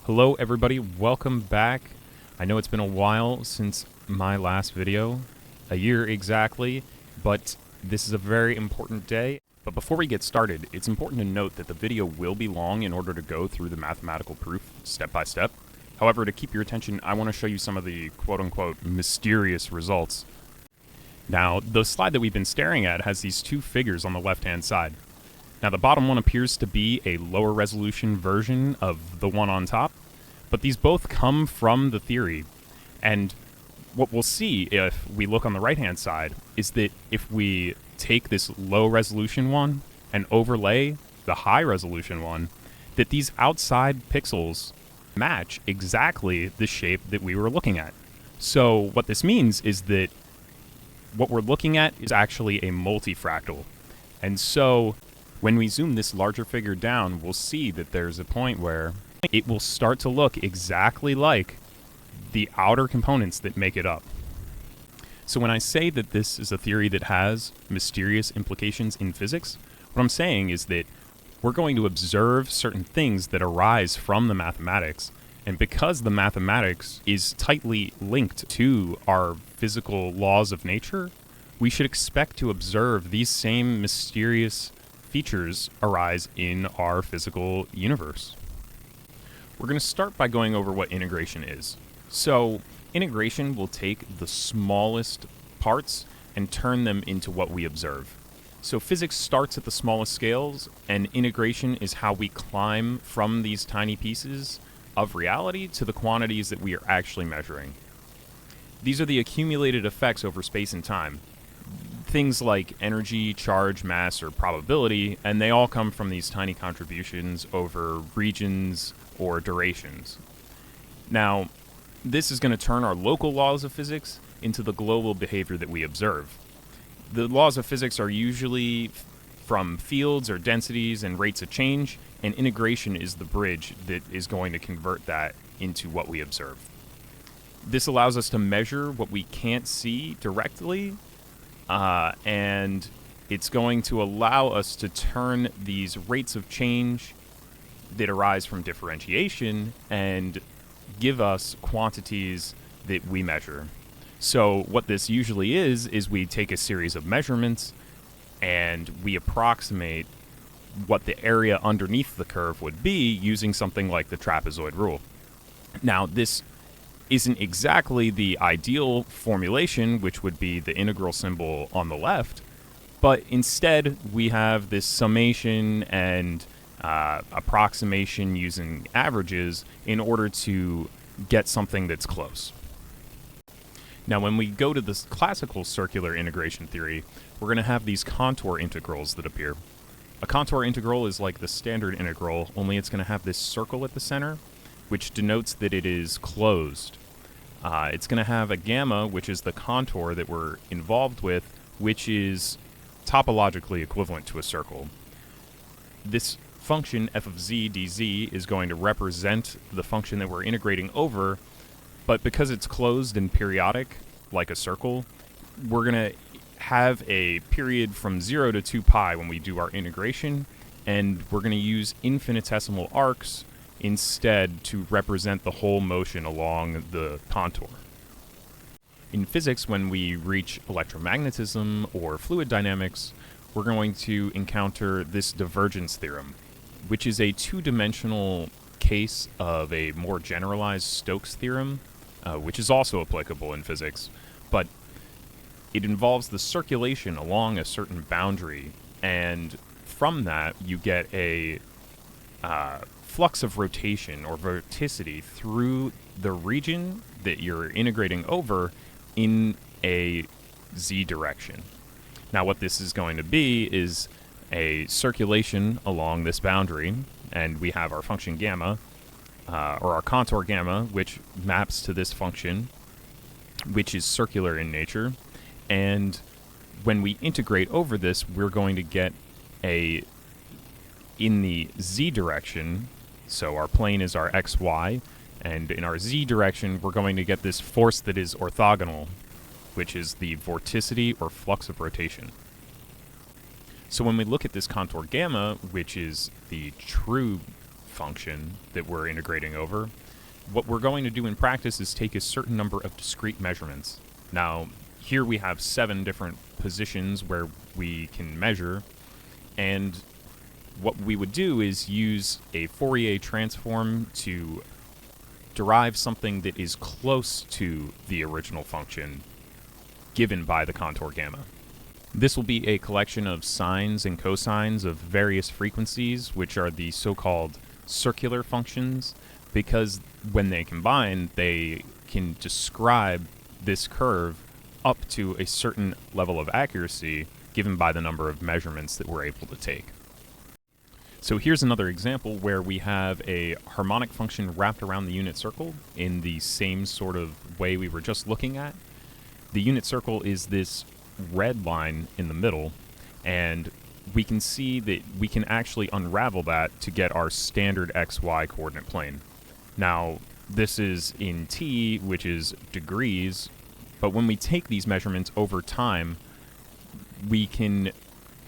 Hello everybody, welcome back. I know it's been a while since my last video, a year exactly, but this is a very important day. But before we get started, it's important to note that the video will be long in order to go through the mathematical proof step by step. However, to keep your attention, I want to show you some of the quote-unquote mysterious results. Now, the slide that we've been staring at has these two figures on the left-hand side. Now, the bottom one appears to be a lower resolution version of the one on top, but these both come from the theory. And what we'll see if we look on the right-hand side is that if we take this low resolution one and overlay the high resolution one, that these outside pixels match exactly the shape that we were looking at. So what this means is that what we're looking at is actually a multi-fractal. And so when we zoom this larger figure down, we'll see that there's a point where it will start to look exactly like the outer components that make it up. So when I say that this is a theory that has mysterious implications in physics, what I'm saying is that we're going to observe certain things that arise from the mathematics, and because the mathematics is tightly linked to our physical laws of nature, we should expect to observe these same mysterious features arise in our physical universe. We're going to start by going over what integration is. So, integration will take the smallest parts and turn them into what we observe. So physics starts at the smallest scales, and integration is how we climb from these tiny pieces of reality to the quantities that we are actually measuring. These are the accumulated effects over space and time. Things like energy, charge, mass, or probability, and they all come from these tiny contributions over regions or durations. Now, this is going to turn our local laws of physics into the global behavior that we observe. The laws of physics are usually from fields or densities and rates of change, and integration is the bridge that is going to convert that into what we observe. This allows us to measure what we can't see directly, and it's going to allow us to turn these rates of change that arise from differentiation and give us quantities that we measure. So what this usually is we take a series of measurements and we approximate what the area underneath the curve would be using something like the trapezoid rule. Now, this isn't exactly the ideal formulation, which would be the integral symbol on the left, but instead we have this summation and approximation using averages in order to get something that's close. Now, when we go to this classical circular integration theory, we're going to have these contour integrals that appear. A contour integral is like the standard integral, only it's going to have this circle at the center, which denotes that it is closed. It's going to have a gamma, which is the contour that we're involved with, which is topologically equivalent to a circle. This function f of z dz is going to represent the function that we're integrating over, but because it's closed and periodic, like a circle, we're going to have a period from 0 to 2 pi when we do our integration, and we're going to use infinitesimal arcs instead to represent the whole motion along the contour. In physics, when we reach electromagnetism or fluid dynamics, we're going to encounter this divergence theorem, which is a two-dimensional case of a more generalized Stokes theorem, which is also applicable in physics, but it involves the circulation along a certain boundary, and from that you get a flux of rotation or vorticity through the region that you're integrating over in a z direction. Now, what this is going to be is a circulation along this boundary, and we have our function gamma, or our contour gamma, which maps to this function, which is circular in nature. And when we integrate over this, we're going to get a, in the z direction, so our plane is our xy, and in our z direction, we're going to get this force that is orthogonal, which is the vorticity or flux of rotation. So when we look at this contour gamma, which is the true function that we're integrating over, what we're going to do in practice is take a certain number of discrete measurements. Now, here we have 7 different positions where we can measure, and what we would do is use a Fourier transform to derive something that is close to the original function given by the contour gamma. This will be a collection of sines and cosines of various frequencies, which are the so-called circular functions, because when they combine, they can describe this curve up to a certain level of accuracy given by the number of measurements that we're able to take. So here's another example where we have a harmonic function wrapped around the unit circle in the same sort of way we were just looking at. The unit circle is this red line in the middle, and we can see that we can actually unravel that to get our standard XY coordinate plane. Now, this is in t, which is degrees, but when we take these measurements over time, we can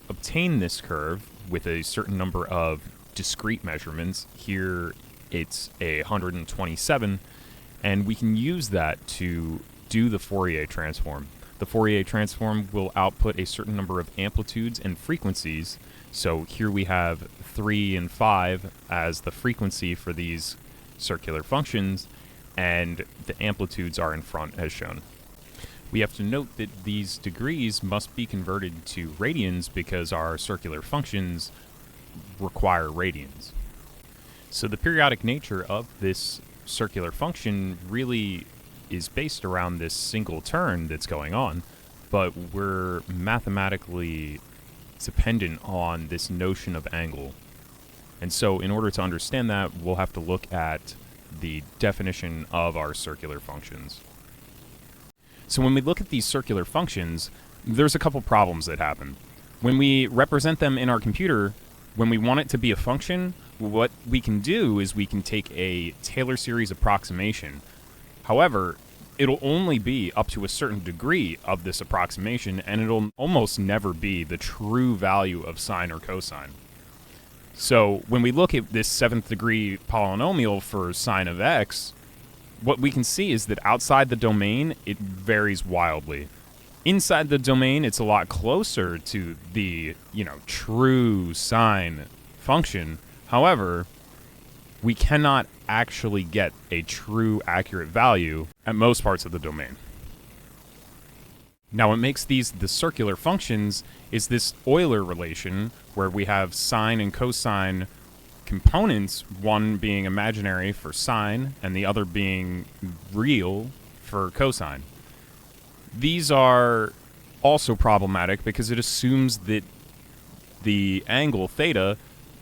obtain this curve with a certain number of discrete measurements. Here it's 127, and we can use that to do the Fourier transform. The Fourier transform will output a certain number of amplitudes and frequencies. So here we have 3 and 5 as the frequency for these circular functions, and the amplitudes are in front as shown. We have to note that these degrees must be converted to radians because our circular functions require radians. So the periodic nature of this circular function really is based around this single turn that's going on, but we're mathematically dependent on this notion of angle. And so in order to understand that, we'll have to look at the definition of our circular functions. So when we look at these circular functions, there's a couple problems that happen. When we represent them in our computer, when we want it to be a function, what we can do is we can take a Taylor series approximation. However, it'll only be up to a certain degree of this approximation, and it'll almost never be the true value of sine or cosine. So when we look at this 7th degree polynomial for sine of x, what we can see is that outside the domain, it varies wildly. Inside the domain, it's a lot closer to the, true sine function. However, we cannot actually get a true accurate value at most parts of the domain. Now, what makes these the circular functions is this Euler relation where we have sine and cosine components, one being imaginary for sine and the other being real for cosine. These are also problematic because it assumes that the angle theta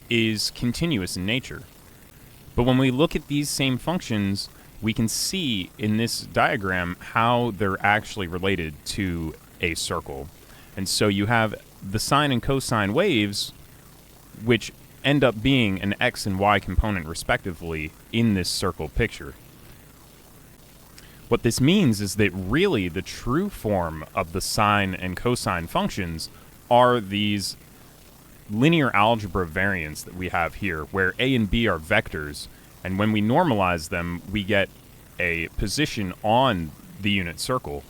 is continuous in nature. But when we look at these same functions, we can see in this diagram how they're actually related to a circle. And so you have the sine and cosine waves, which end up being an x and y component respectively in this circle picture. What this means is that really the true form of the sine and cosine functions are these linear algebra variants that we have here, where a and b are vectors, and when we normalize them, we get a position on the unit circle.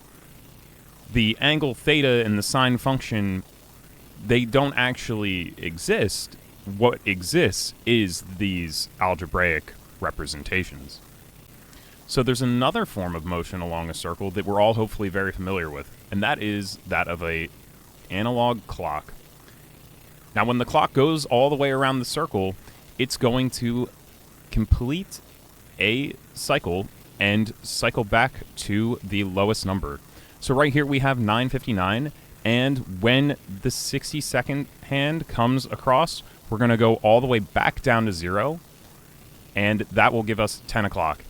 The angle theta and the sine function, they don't actually exist. What exists is these algebraic representations. So there's another form of motion along a circle that we're all hopefully very familiar with, and that is that of an analog clock. Now, when the clock goes all the way around the circle, it's going to complete a cycle and cycle back to the lowest number. So right here we have 9:59, and when the 60-second hand comes across, we're going to go all the way back down to 0, and that will give us 10 o'clock.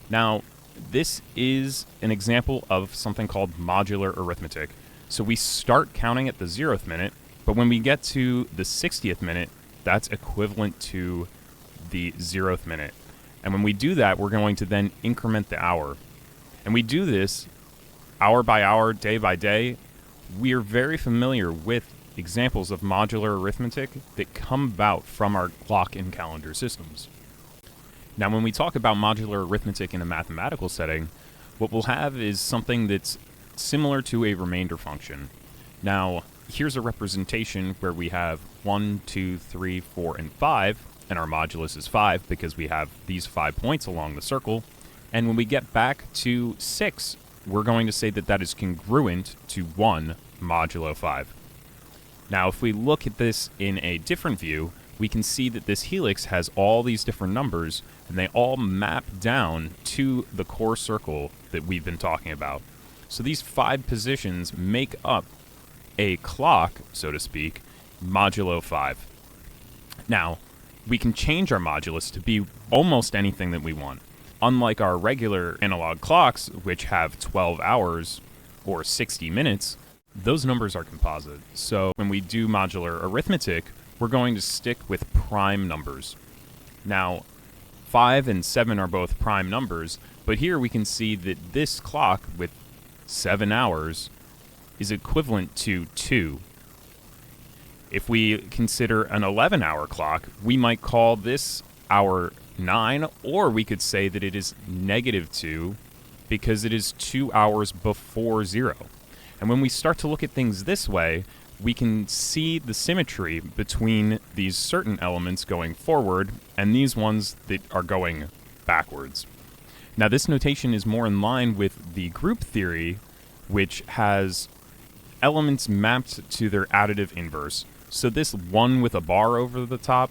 Now, this is an example of something called modular arithmetic. So we start counting at the 0th minute, but when we get to the 60th minute, that's equivalent to the 0th minute. And when we do that, we're going to then increment the hour. And we do this hour by hour, day by day. We are very familiar with examples of modular arithmetic that come about from our clock and calendar systems. Now, when we talk about modular arithmetic in a mathematical setting, what we'll have is something that's similar to a remainder function. Now, here's a representation where we have 1, 2, 3, 4, and 5, and our modulus is 5 because we have these 5 points along the circle. And when we get back to 6, we're going to say that that is congruent to 1 modulo 5. Now, if we look at this in a different view, we can see that this helix has all these different numbers, and they all map down to the core circle that we've been talking about. So these 5 positions make up a clock, so to speak, modulo 5. Now, we can change our modulus to be almost anything that we want. Unlike our regular analog clocks, which have 12 hours or 60 minutes, those numbers are composite. So when we do modular arithmetic, we're going to stick with prime numbers. Now, 5 and 7 are both prime numbers, but here we can see that this clock with 7 hours is equivalent to 2. If we consider an 11-hour clock, we might call this hour 9, or we could say that it is -2 because it is 2 hours before 0. And when we start to look at things this way, we can see the symmetry between these certain elements going forward and these ones that are going backwards. Now, this notation is more in line with the group theory, which has elements mapped to their additive inverse. So this 1 with a bar over the top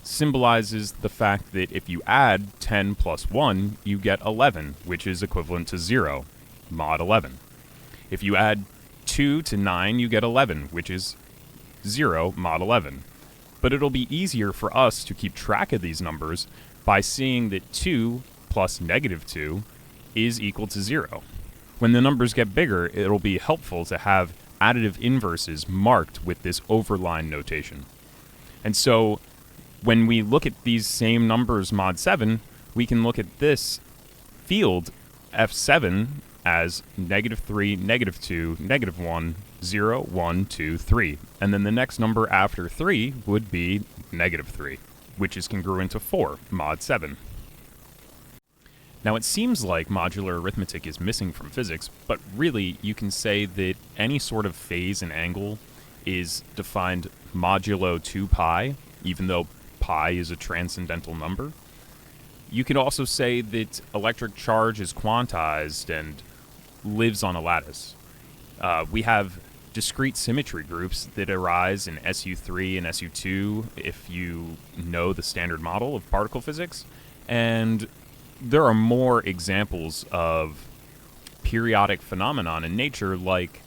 symbolizes the fact that if you add 10 plus 1, you get 11, which is equivalent to 0, mod 11. If you add 2 to 9, you get 11, which is 0, mod 11. But it'll be easier for us to keep track of these numbers by seeing that 2 plus -2 is equal to 0. When the numbers get bigger, it'll be helpful to have additive inverses marked with this overline notation. And so when we look at these same numbers mod 7, we can look at this field F7 as -3, -2, -1, 0, 1, 2, 3. And then the next number after 3 would be -3, which is congruent to 4, mod 7. Now, it seems like modular arithmetic is missing from physics, but really you can say that any sort of phase and angle is defined modulo 2 pi, even though pi is a transcendental number. You could also say that electric charge is quantized and lives on a lattice. We have discrete symmetry groups that arise in SU3 and SU2 if you know the standard model of particle physics, and there are more examples of periodic phenomenon in nature, like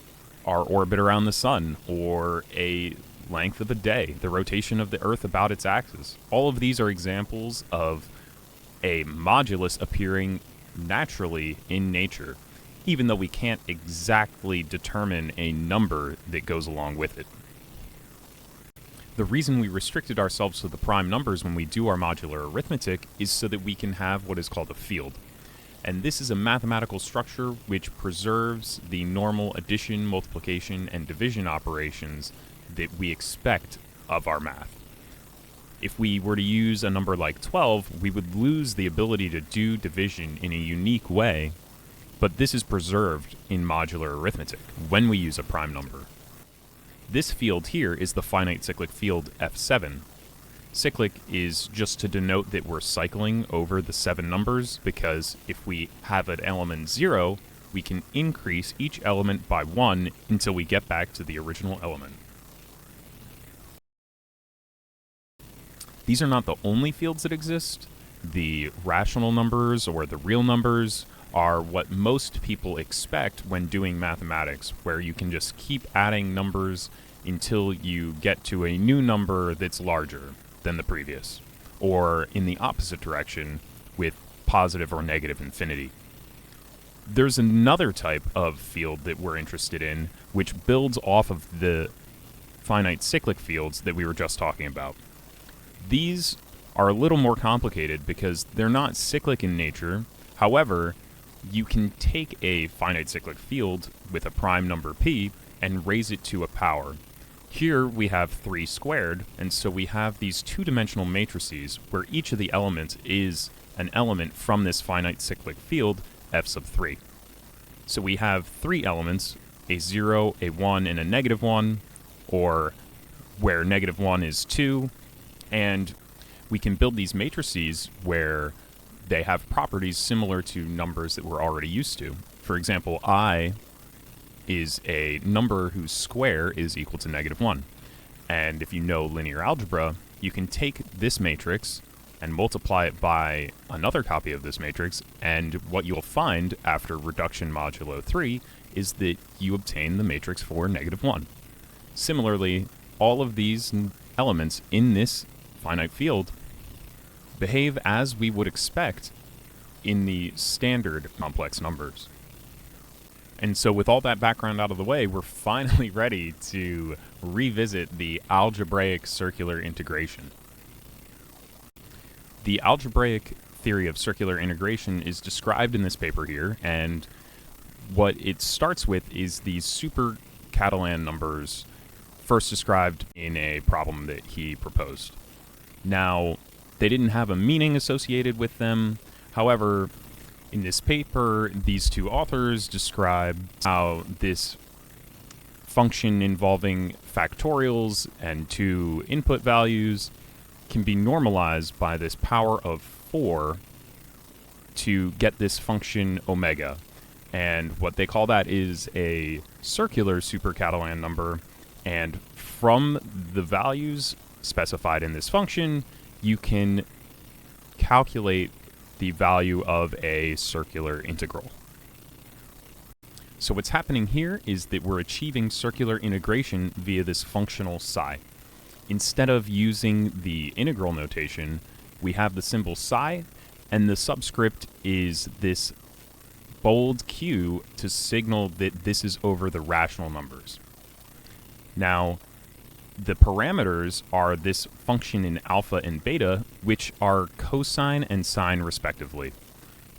our orbit around the sun, or a length of a day, the rotation of the Earth about its axis. All of these are examples of a modulus appearing naturally in nature, even though we can't exactly determine a number that goes along with it. The reason we restricted ourselves to the prime numbers when we do our modular arithmetic is so that we can have what is called a field. And this is a mathematical structure which preserves the normal addition, multiplication, and division operations that we expect of our math. If we were to use a number like 12, we would lose the ability to do division in a unique way, but this is preserved in modular arithmetic when we use a prime number. This field here is the finite cyclic field F7. Cyclic is just to denote that we're cycling over the 7 numbers, because if we have an element 0, we can increase each element by 1 until we get back to the original element. These are not the only fields that exist. The rational numbers, or the real numbers, are what most people expect when doing mathematics, where you can just keep adding numbers until you get to a new number that's larger than the previous, or in the opposite direction with positive or negative infinity. There's another type of field that we're interested in, which builds off of the finite cyclic fields that we were just talking about. These are a little more complicated because they're not cyclic in nature. However, you can take a finite cyclic field with a prime number p and raise it to a power. Here we have 3 squared, and so we have these 2-dimensional matrices where each of the elements is an element from this finite cyclic field f sub 3. So we have three elements, a 0, a 1, and a negative 1, or where negative 1 is 2, and we can build these matrices where they have properties similar to numbers that we're already used to. For example, I is a number whose square is equal to negative 1. And if you know linear algebra, you can take this matrix and multiply it by another copy of this matrix, and what you'll find after reduction modulo 3 is that you obtain the matrix for negative 1. Similarly, all of these elements in this finite field behave as we would expect in the standard complex numbers. And so with all that background out of the way, we're finally ready to revisit the algebraic circular integration. The algebraic theory of circular integration is described in this paper here, and what it starts with is these super Catalan numbers first described in a problem that he proposed. Now, they didn't have a meaning associated with them. However, in this paper, these two authors describe how this function involving factorials and two input values can be normalized by this power of 4 to get this function omega. And what they call that is a circular super Catalan number. And from the values specified in this function, you can calculate the value of a circular integral. So what's happening here is that we're achieving circular integration via this functional psi. Instead of using the integral notation, we have the symbol psi, and the subscript is this bold Q to signal that this is over the rational numbers. Now, the parameters are this function in alpha and beta, which are cosine and sine respectively.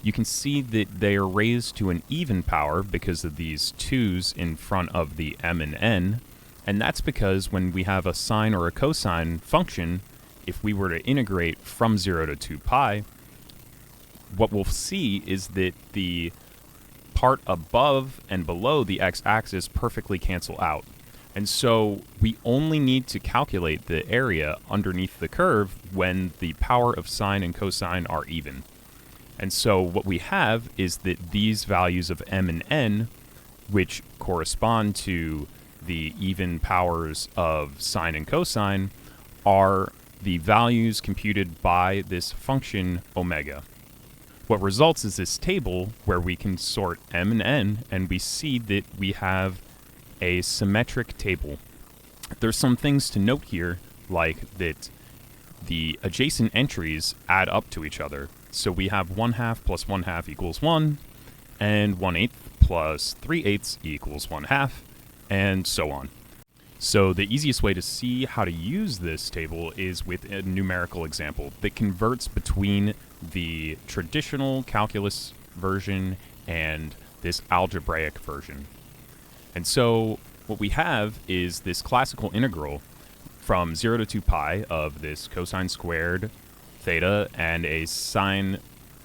You can see that they are raised to an even power because of these 2's in front of the m and n, and that's because when we have a sine or a cosine function, if we were to integrate from 0 to 2 pi, what we'll see is that the part above and below the x-axis perfectly cancel out. And so we only need to calculate the area underneath the curve when the power of sine and cosine are even. And so what we have is that these values of m and n, which correspond to the even powers of sine and cosine, are the values computed by this function omega. What results is this table where we can sort m and n, and we see that we have a symmetric table. There's some things to note here, like that the adjacent entries add up to each other. So we have 1/2 plus 1/2 equals 1, and 1/8 plus 3/8 equals 1/2, and so on. So the easiest way to see how to use this table is with a numerical example that converts between the traditional calculus version and this algebraic version. And so what we have is this classical integral from 0 to 2 pi of this cosine squared theta and a sine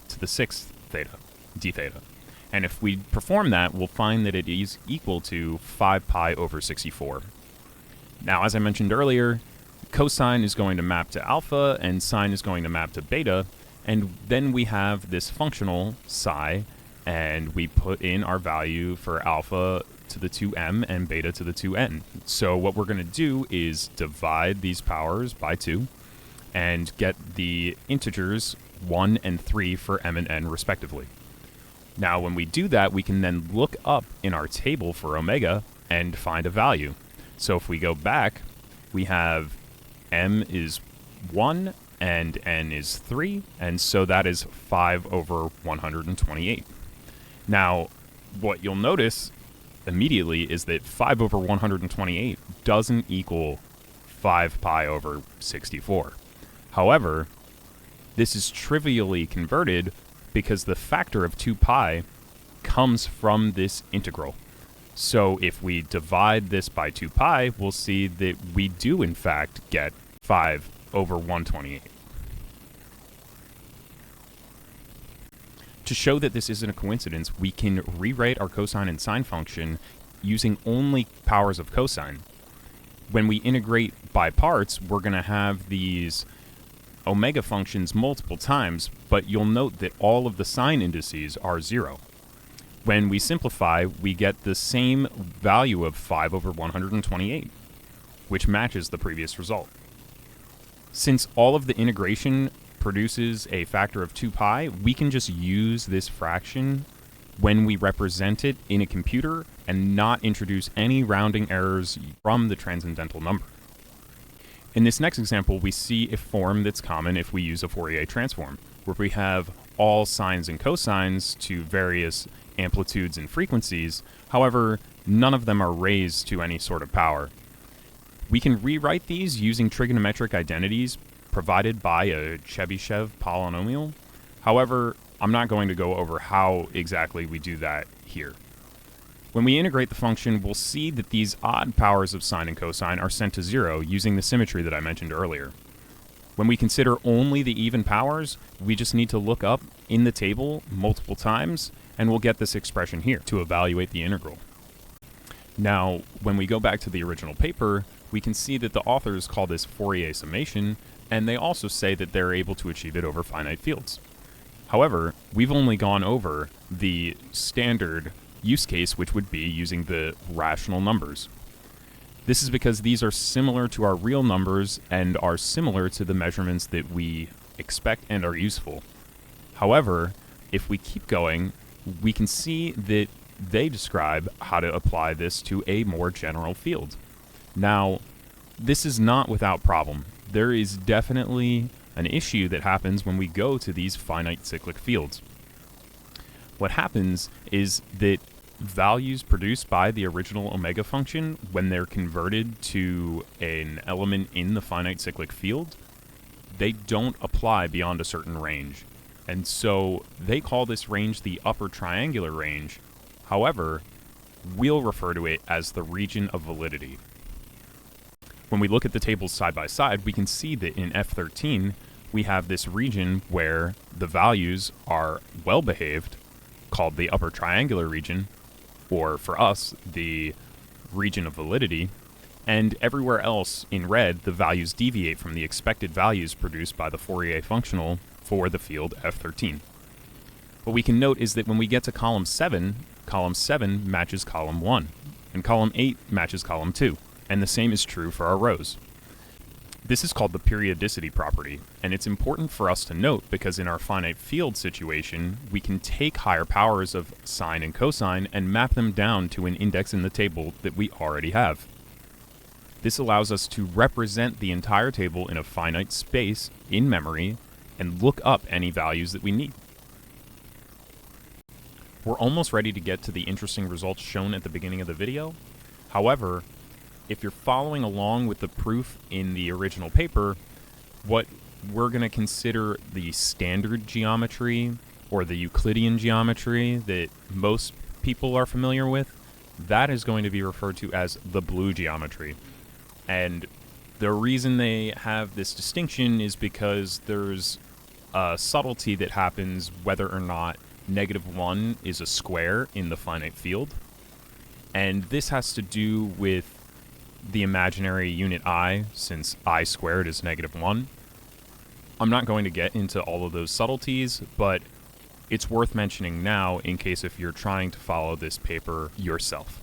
to the 6th theta, d theta. And if we perform that, we'll find that it is equal to 5 pi over 64. Now, as I mentioned earlier, cosine is going to map to alpha and sine is going to map to beta, and then we have this functional psi, and we put in our value for alpha to the 2m and beta to the 2n. So what we're going to do is divide these powers by 2 and get the integers 1 and 3 for m and n respectively. Now when we do that, we can then look up in our table for omega and find a value. So if we go back, we have m is 1 and n is 3, and so that is 5 over 128. Now, what you'll notice immediately is that 5 over 128 doesn't equal 5 pi over 64. However, this is trivially converted because the factor of 2 pi comes from this integral. So if we divide this by 2 pi, we'll see that we do in fact get 5 over 128. To show that this isn't a coincidence, we can rewrite our cosine and sine function using only powers of cosine. When we integrate by parts, we're going to have these omega functions multiple times, but you'll note that all of the sine indices are 0. When we simplify, we get the same value of 5 over 128, which matches the previous result. Since all of the integration produces a factor of 2 pi, we can just use this fraction when we represent it in a computer and not introduce any rounding errors from the transcendental number. In this next example, we see a form that's common if we use a Fourier transform, where we have all sines and cosines to various amplitudes and frequencies. However, none of them are raised to any sort of power. We can rewrite these using trigonometric identities provided by a Chebyshev polynomial. However, I'm not going to go over how exactly we do that here. When we integrate the function, we'll see that these odd powers of sine and cosine are sent to 0 using the symmetry that I mentioned earlier. When we consider only the even powers, we just need to look up in the table multiple times, and we'll get this expression here to evaluate the integral. Now, when we go back to the original paper, we can see that the authors call this Fourier summation, and they also say that they're able to achieve it over finite fields. However, we've only gone over the standard use case, which would be using the rational numbers. This is because these are similar to our real numbers and are similar to the measurements that we expect and are useful. However, if we keep going, we can see that they describe how to apply this to a more general field. Now, this is not without problem. There is definitely an issue that happens when we go to these finite cyclic fields. What happens is that values produced by the original omega function, when they're converted to an element in the finite cyclic field, they don't apply beyond a certain range. And so they call this range the upper triangular range. However, we'll refer to it as the region of validity. When we look at the tables side by side, we can see that in F13, we have this region where the values are well behaved, called the upper triangular region, or for us, the region of validity, and everywhere else in red, the values deviate from the expected values produced by the Fourier functional for the field F13. What we can note is that when we get to column 7 matches column 1, and column 8 matches column 2, and the same is true for our rows. This is called the periodicity property, and it's important for us to note because in our finite field situation, we can take higher powers of sine and cosine and map them down to an index in the table that we already have. This allows us to represent the entire table in a finite space in memory and look up any values that we need. We're almost ready to get to the interesting results shown at the beginning of the video. However, if you're following along with the proof in the original paper, what we're going to consider the standard geometry or the Euclidean geometry that most people are familiar with, that is going to be referred to as the blue geometry. And the reason they have this distinction is because there's a subtlety that happens whether or not -1 is a square in the finite field. And this has to do with the imaginary unit I, since I squared is -1. I'm not going to get into all of those subtleties, but it's worth mentioning now in case if you're trying to follow this paper yourself.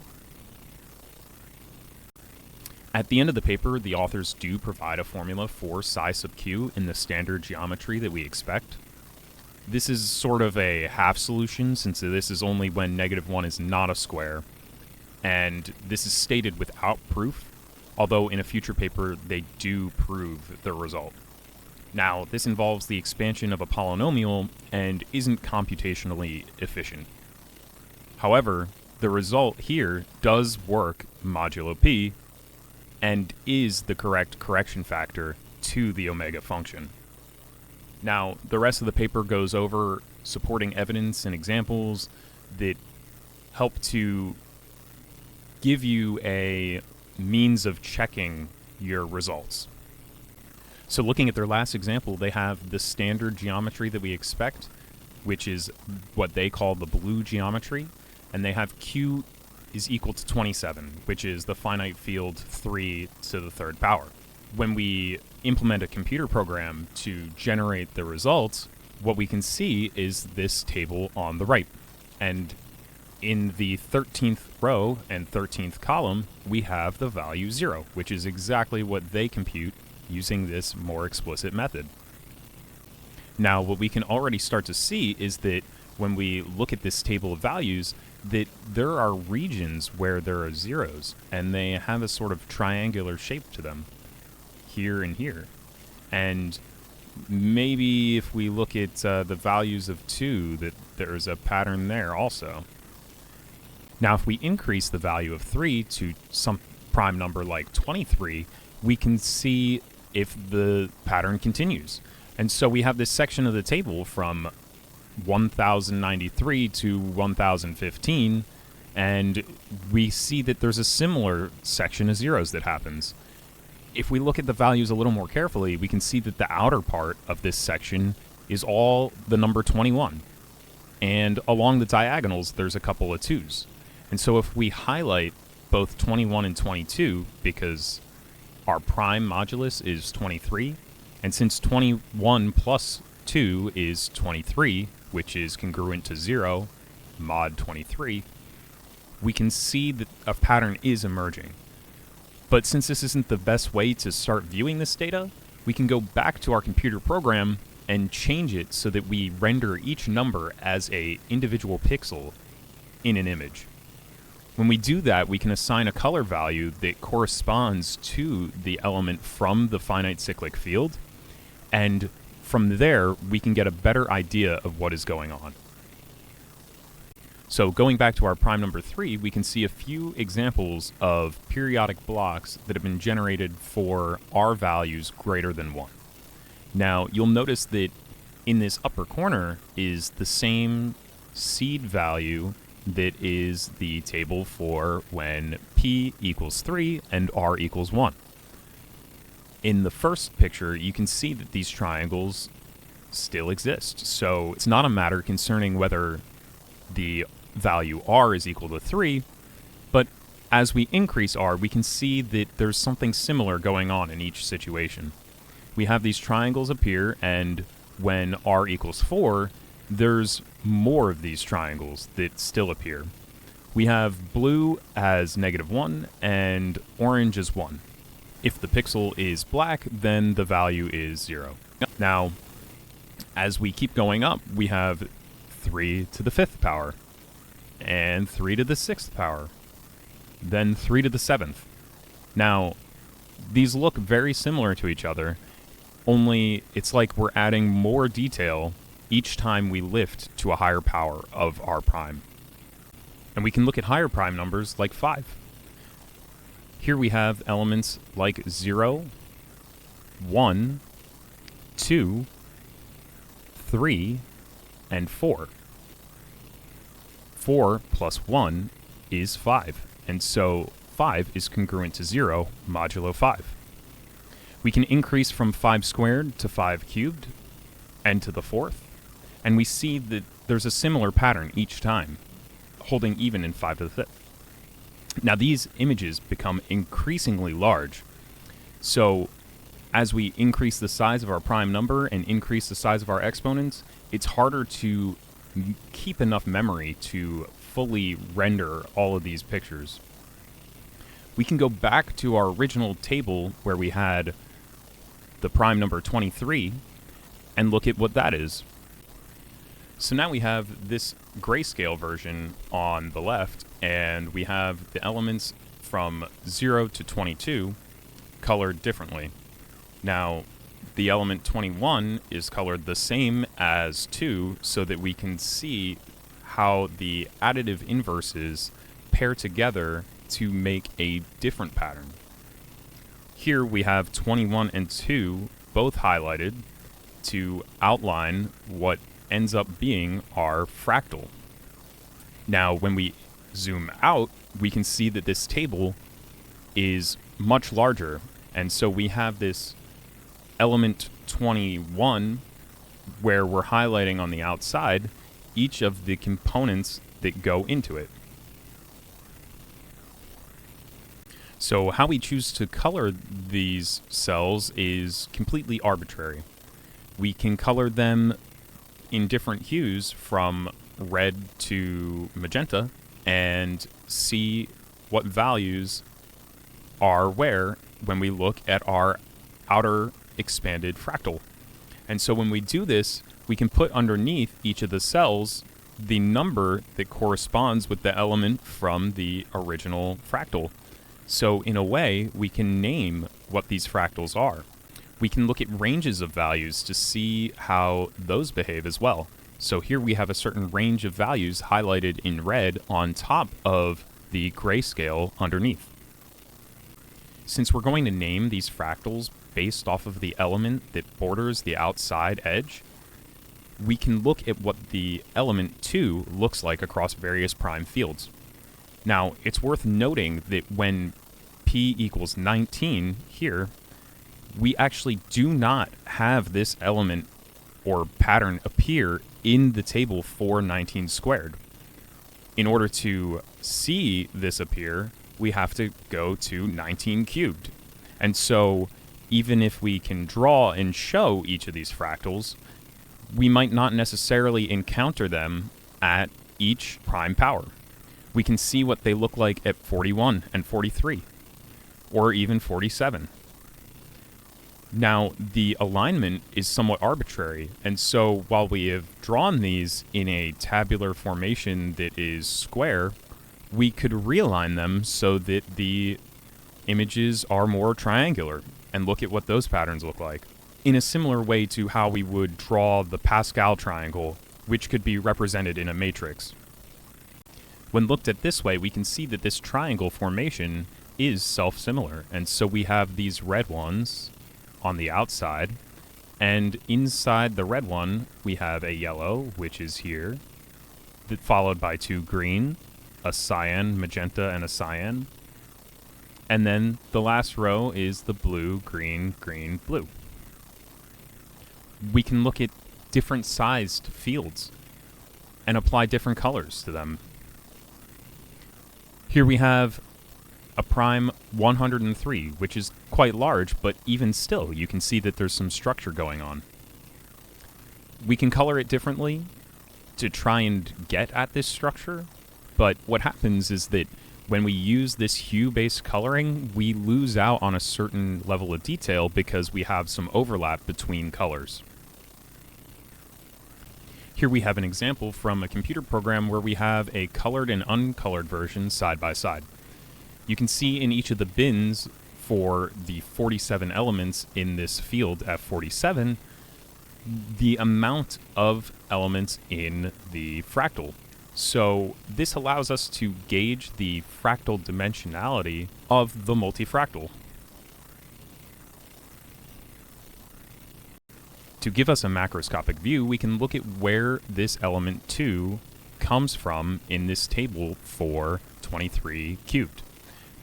At the end of the paper, the authors do provide a formula for psi sub q in the standard geometry that we expect. This is sort of a half solution, since this is only when -1 is not a square, and this is stated without proof, although in a future paper they do prove the result. Now, this involves the expansion of a polynomial and isn't computationally efficient. However, the result here does work modulo p and is the correct correction factor to the omega function. Now, the rest of the paper goes over supporting evidence and examples that help to give you a means of checking your results. So looking at their last example, they have the standard geometry that we expect, which is what they call the blue geometry, and they have Q is equal to 27, which is the finite field 3 to the third power. When we implement a computer program to generate the results, what we can see is this table on the right. And in the 13th row and 13th column, we have the value 0, which is exactly what they compute using this more explicit method. Now, what we can already start to see is that when we look at this table of values, that there are regions where there are zeros, and they have a sort of triangular shape to them, here and here. And maybe if we look at the values of 2, that there's a pattern there also. Now, if we increase the value of 3 to some prime number like 23, we can see if the pattern continues. And so we have this section of the table from 1093 to 1015, and we see that there's a similar section of zeros that happens. If we look at the values a little more carefully, we can see that the outer part of this section is all the number 21. And along the diagonals, there's a couple of 2s. And so if we highlight both 21 and 22, because our prime modulus is 23, and since 21 plus 2 is 23, which is congruent to 0, mod 23, we can see that a pattern is emerging. But since this isn't the best way to start viewing this data, we can go back to our computer program and change it so that we render each number as an individual pixel in an image. When we do that, we can assign a color value that corresponds to the element from the finite cyclic field, and from there, we can get a better idea of what is going on. So going back to our prime number 3, we can see a few examples of periodic blocks that have been generated for R values greater than 1. Now, you'll notice that in this upper corner is the same seed value that is the table for when P equals 3 and R equals 1. In the first picture, you can see that these triangles still exist. So it's not a matter concerning whether the value R is equal to 3, but as we increase R, we can see that there's something similar going on in each situation. We have these triangles appear, and when R equals 4, there's more of these triangles that still appear. We have blue as -1 and orange as 1. If the pixel is black, then the value is 0. Now, as we keep going up, we have 3 to the 5th power, and 3 to the 6th power, then 3 to the 7th. Now, these look very similar to each other, only it's like we're adding more detail each time we lift to a higher power of R prime. And we can look at higher prime numbers like 5. Here we have elements like 0, 1, 2, 3, and 4. 4 plus 1 is 5, and so 5 is congruent to 0 modulo 5. We can increase from 5 squared to 5 cubed, and to the 4th, and we see that there's a similar pattern each time, holding even in 5 to the 5th. Now these images become increasingly large, so as we increase the size of our prime number and increase the size of our exponents, it's harder to keep enough memory to fully render all of these pictures. We can go back to our original table where we had the prime number 23 and look at what that is. So now we have this grayscale version on the left, and we have the elements from 0 to 22 colored differently. Now, the element 21 is colored the same as 2 so that we can see how the additive inverses pair together to make a different pattern. Here we have 21 and 2 both highlighted to outline what ends up being our fractal. Now, when we zoom out, we can see that this table is much larger, and so we have this element 21 where we're highlighting on the outside each of the components that go into it. So how we choose to color these cells is completely arbitrary. We can color them in different hues from red to magenta and see what values are where when we look at our outer expanded fractal. And so when we do this, we can put underneath each of the cells the number that corresponds with the element from the original fractal. So in a way, we can name what these fractals are. We can look at ranges of values to see how those behave as well. So here we have a certain range of values highlighted in red on top of the grayscale underneath. Since we're going to name these fractals based off of the element that borders the outside edge, we can look at what the element 2 looks like across various prime fields. Now, it's worth noting that when p equals 19 here, we actually do not have this element or pattern appear in the table for 19 squared. In order to see this appear, we have to go to 19 cubed. And so, even if we can draw and show each of these fractals, we might not necessarily encounter them at each prime power. We can see what they look like at 41 and 43, or even 47. Now, the alignment is somewhat arbitrary, and so while we have drawn these in a tabular formation that is square, we could realign them so that the images are more triangular, and look at what those patterns look like, in a similar way to how we would draw the Pascal triangle, which could be represented in a matrix. When looked at this way, we can see that this triangle formation is self-similar, and so we have these red ones on the outside, and inside the red one, we have a yellow, which is here, followed by 2 green, a cyan, magenta, and a cyan, and then the last row is the blue, green, green, blue. We can look at different sized fields and apply different colors to them. Here we have a prime 103, which is quite large, but even still, you can see that there's some structure going on. We can color it differently to try and get at this structure, but what happens is that when we use this hue-based coloring, we lose out on a certain level of detail because we have some overlap between colors. Here we have an example from a computer program where we have a colored and uncolored version side by side. You can see in each of the bins for the 47 elements in this field F47, the amount of elements in the fractal. So this allows us to gauge the fractal dimensionality of the multi-fractal. To give us a macroscopic view, we can look at where this element 2 comes from in this table for 23 cubed.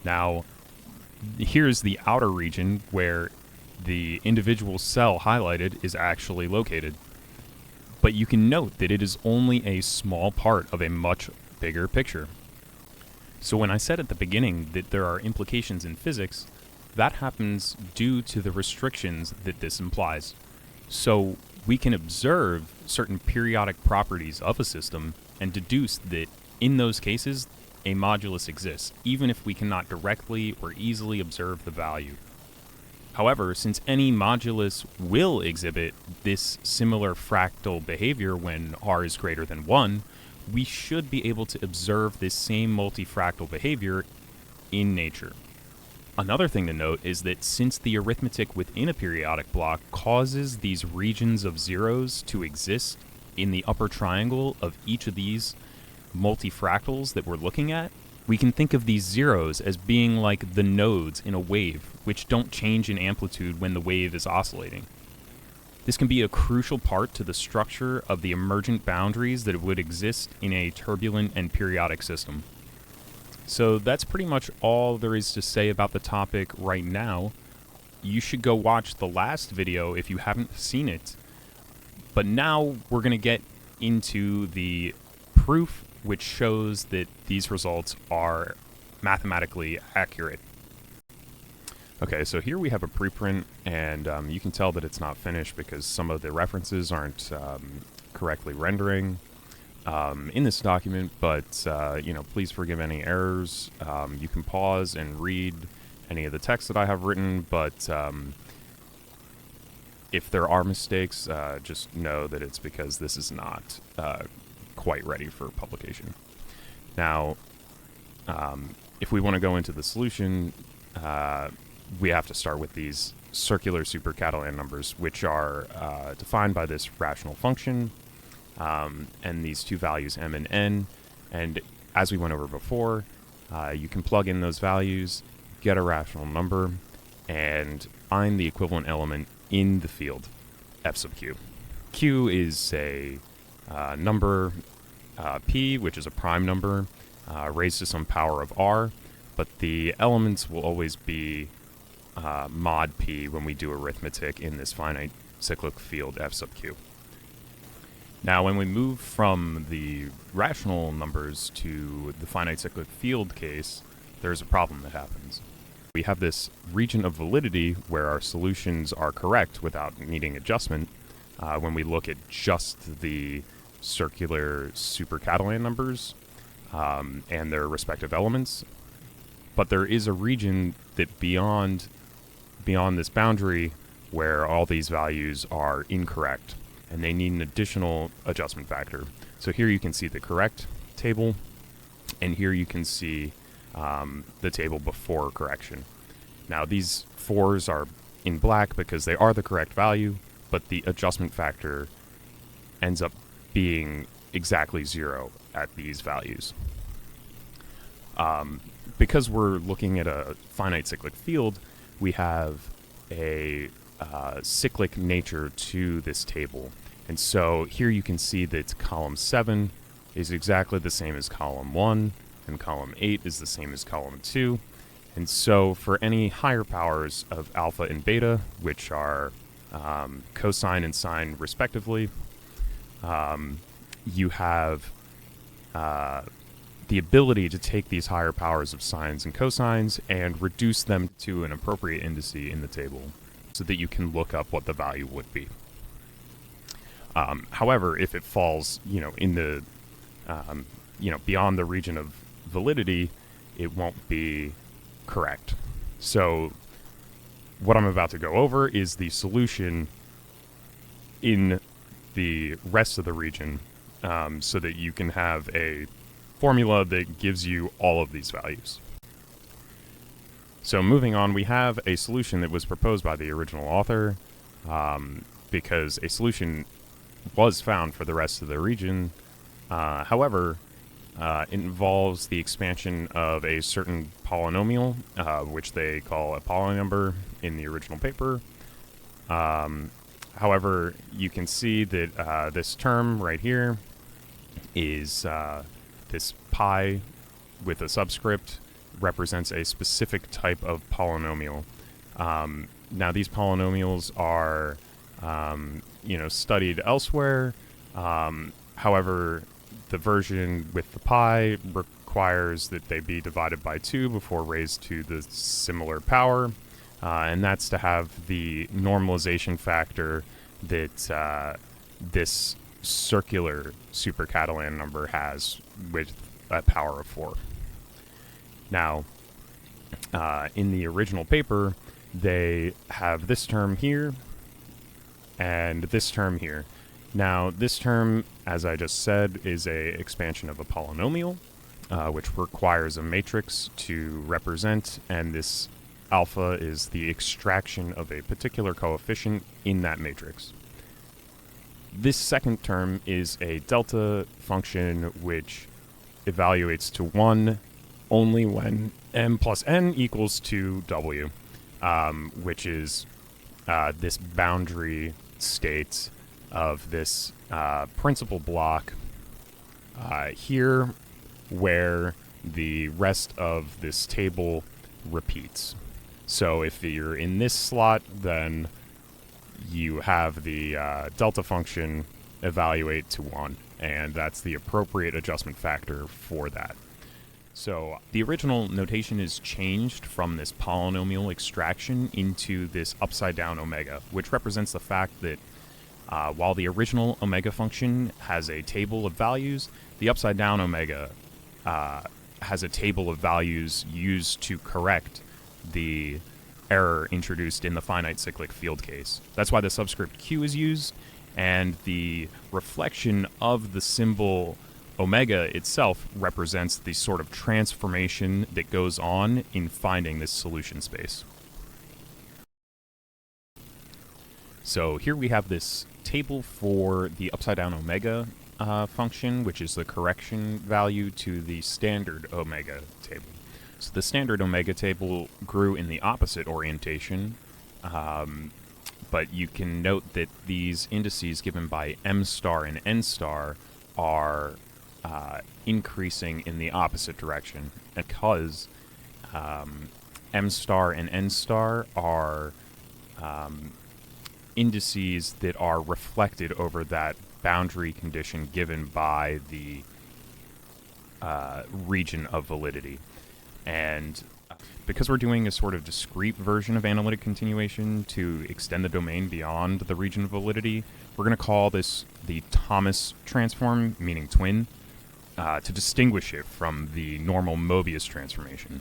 Now, here's the outer region where the individual cell highlighted is actually located. But you can note that it is only a small part of a much bigger picture. So when I said at the beginning that there are implications in physics, that happens due to the restrictions that this implies. So we can observe certain periodic properties of a system and deduce that in those cases, a modulus exists, even if we cannot directly or easily observe the value. However, since any modulus will exhibit this similar fractal behavior when r is greater than 1, we should be able to observe this same multi-fractal behavior in nature. Another thing to note is that since the arithmetic within a periodic block causes these regions of zeros to exist in the upper triangle of each of these multi-fractals that we're looking at, we can think of these zeros as being like the nodes in a wave, which don't change in amplitude when the wave is oscillating. This can be a crucial part to the structure of the emergent boundaries that would exist in a turbulent and periodic system. So that's pretty much all there is to say about the topic right now. You should go watch the last video if you haven't seen it. But now we're going to get into the proof which shows that these results are mathematically accurate. Okay, so here we have a preprint, and you can tell that it's not finished because some of the references aren't correctly rendering in this document, but you know, please forgive any errors. You can pause and read any of the text that I have written, but if there are mistakes, just know that it's because this is not quite ready for publication. Now, if we want to go into the solution, we have to start with these circular super-Catalan numbers, which are defined by this rational function, and these two values m and n. And as we went over before, you can plug in those values, get a rational number, and find the equivalent element in the field f sub q. Q is a number p, which is a prime number, raised to some power of r, but the elements will always be mod p when we do arithmetic in this finite cyclic field f sub q. Now, when we move from the rational numbers to the finite cyclic field case, there's a problem that happens. We have this region of validity where our solutions are correct without needing adjustment when we look at just the circular super-Catalan numbers and their respective elements. But there is a region that beyond this boundary where all these values are incorrect, and they need an additional adjustment factor. So here you can see the correct table, and here you can see the table before correction. Now these 4s are in black because they are the correct value, but the adjustment factor ends up being exactly 0 at these values. Because we're looking at a finite cyclic field, we have a cyclic nature to this table. And so here you can see that column 7 is exactly the same as column 1, and column 8 is the same as column 2. And so for any higher powers of alpha and beta, which are cosine and sine respectively, you have the ability to take these higher powers of sines and cosines and reduce them to an appropriate indice in the table so that you can look up what the value would be. However, if it falls, in the, beyond the region of validity, it won't be correct. So what I'm about to go over is the solution in the rest of the region, so that you can have a formula that gives you all of these values. So moving on, we have a solution that was proposed by the original author, because a solution was found for the rest of the region. However, it involves the expansion of a certain polynomial, which they call a polynumber in the original paper. However, you can see that this term right here is this pi with a subscript represents a specific type of polynomial. Now these polynomials are studied elsewhere. However, the version with the pi requires that they be divided by 2 before raised to the similar power, and that's to have the normalization factor that this circular super-Catalan number has with a power of 4. Now, in the original paper, they have this term here and this term here. Now, this term, as I just said, is a expansion of a polynomial, which requires a matrix to represent, and this alpha is the extraction of a particular coefficient in that matrix. This second term is a delta function which evaluates to 1 only when m plus n equals to w, which is this boundary state of this principal block here, where the rest of this table repeats. So if you're in this slot, then you have the delta function evaluate to 1, and that's the appropriate adjustment factor for that. So the original notation is changed from this polynomial extraction into this upside-down omega, which represents the fact that while the original omega function has a table of values, the upside-down omega has a table of values used to correct the error introduced in the finite cyclic field case. That's why the subscript q is used, and the reflection of the symbol omega itself represents the sort of transformation that goes on in finding this solution space. So here we have this table for the upside-down omega function, which is the correction value to the standard omega table. So the standard omega table grew in the opposite orientation, but you can note that these indices given by m star and n star are increasing in the opposite direction, because m star and n star are indices that are reflected over that boundary condition given by the region of validity. And because we're doing a sort of discrete version of analytic continuation to extend the domain beyond the region of validity, we're going to call this the Thomas transform, meaning twin, to distinguish it from the normal Mobius transformation.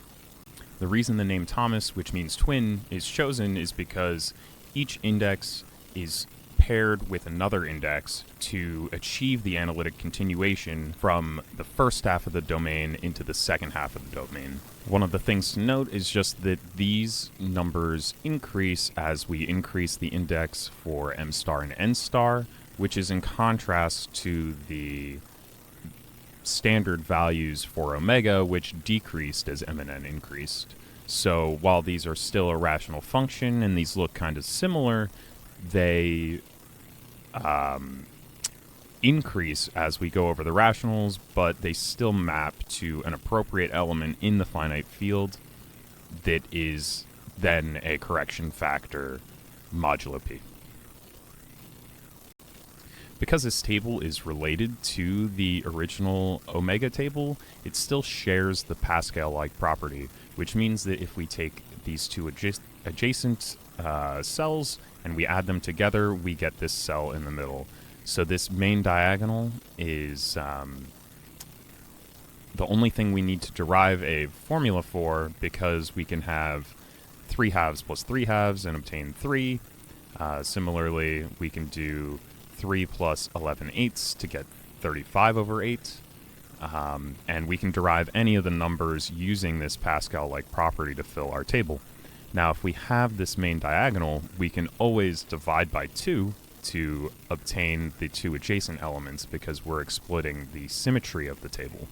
The reason the name Thomas, which means twin, is chosen is because each index is paired with another index to achieve the analytic continuation from the first half of the domain into the second half of the domain. One of the things to note is just that these numbers increase as we increase the index for m star and n star, which is in contrast to the standard values for omega, which decreased as m and n increased. So while these are still a rational function and these look kind of similar, they increase as we go over the rationals, but they still map to an appropriate element in the finite field that is then a correction factor modulo p. Because this table is related to the original omega table, it still shares the Pascal-like property, which means that if we take these two adjacent cells and we add them together, we get this cell in the middle. So this main diagonal is the only thing we need to derive a formula for, because we can have 3 halves plus 3 halves and obtain 3. Similarly, we can do 3 plus 11 eighths to get 35 over 8. And we can derive any of the numbers using this Pascal-like property to fill our table. Now, if we have this main diagonal, we can always divide by 2 to obtain the 2 adjacent elements, because we're exploiting the symmetry of the table.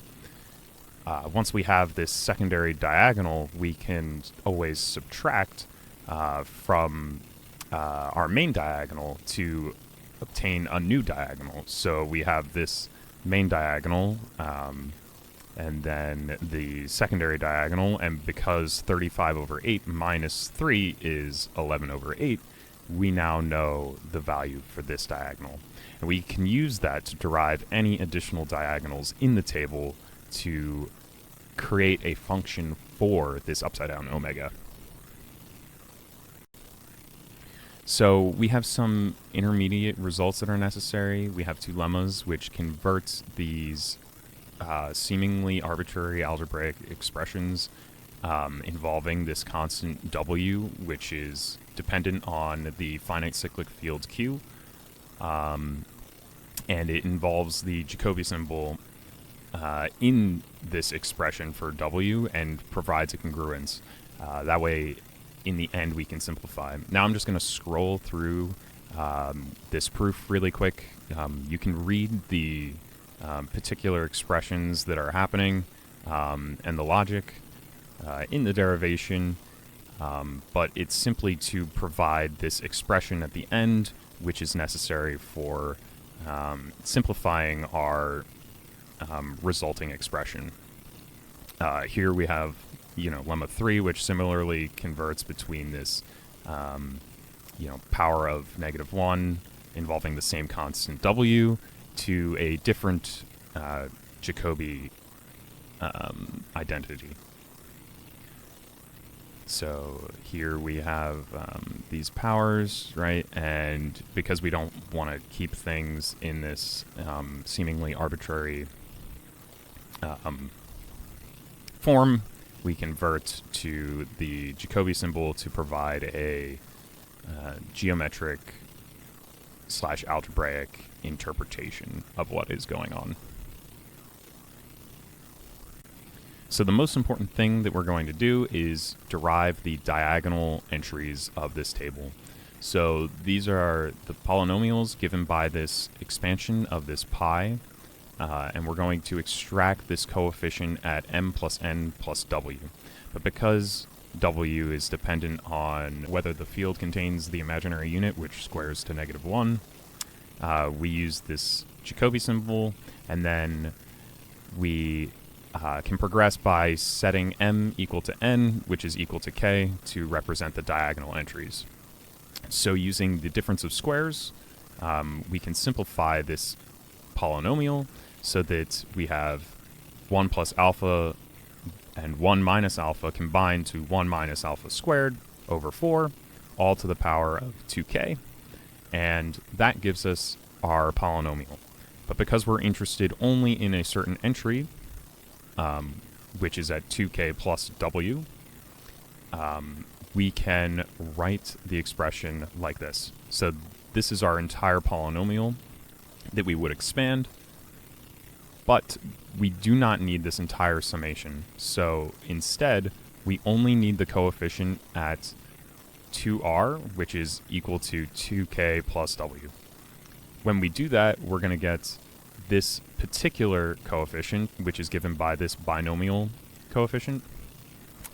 Once we have this secondary diagonal, we can always subtract from our main diagonal to obtain a new diagonal. So we have this main diagonal, and then the secondary diagonal, and because 35 over 8 minus 3 is 11 over 8, we now know the value for this diagonal. And we can use that to derive any additional diagonals in the table to create a function for this upside-down omega. So we have some intermediate results that are necessary. We have two lemmas which convert these seemingly arbitrary algebraic expressions involving this constant w, which is dependent on the finite cyclic field q, and it involves the Jacobi symbol in this expression for w and provides a congruence. That way, in the end, we can simplify. Now I'm just going to scroll through this proof really quick. You can read the particular expressions that are happening and the logic in the derivation, but it's simply to provide this expression at the end, which is necessary for simplifying our resulting expression. Here we have, lemma 3, which similarly converts between this power of -1 involving the same constant w to a different Jacobi identity. So here we have these powers, right? And because we don't want to keep things in this seemingly arbitrary form, we convert to the Jacobi symbol to provide a geometric / algebraic interpretation of what is going on. So the most important thing that we're going to do is derive the diagonal entries of this table. So these are the polynomials given by this expansion of this pi, and we're going to extract this coefficient at m plus n plus w. But because w is dependent on whether the field contains the imaginary unit, which squares to -1, we use this Jacobi symbol, and then we can progress by setting m equal to n, which is equal to k, to represent the diagonal entries. So using the difference of squares, we can simplify this polynomial so that we have 1 plus alpha and 1 minus alpha combined to 1 minus alpha squared over 4, all to the power of 2k, and that gives us our polynomial. But because we're interested only in a certain entry, which is at 2k plus w, we can write the expression like this. So this is our entire polynomial that we would expand, but we do not need this entire summation. So instead, we only need the coefficient at 2r, which is equal to 2k plus w. When we do that, we're going to get this particular coefficient, which is given by this binomial coefficient,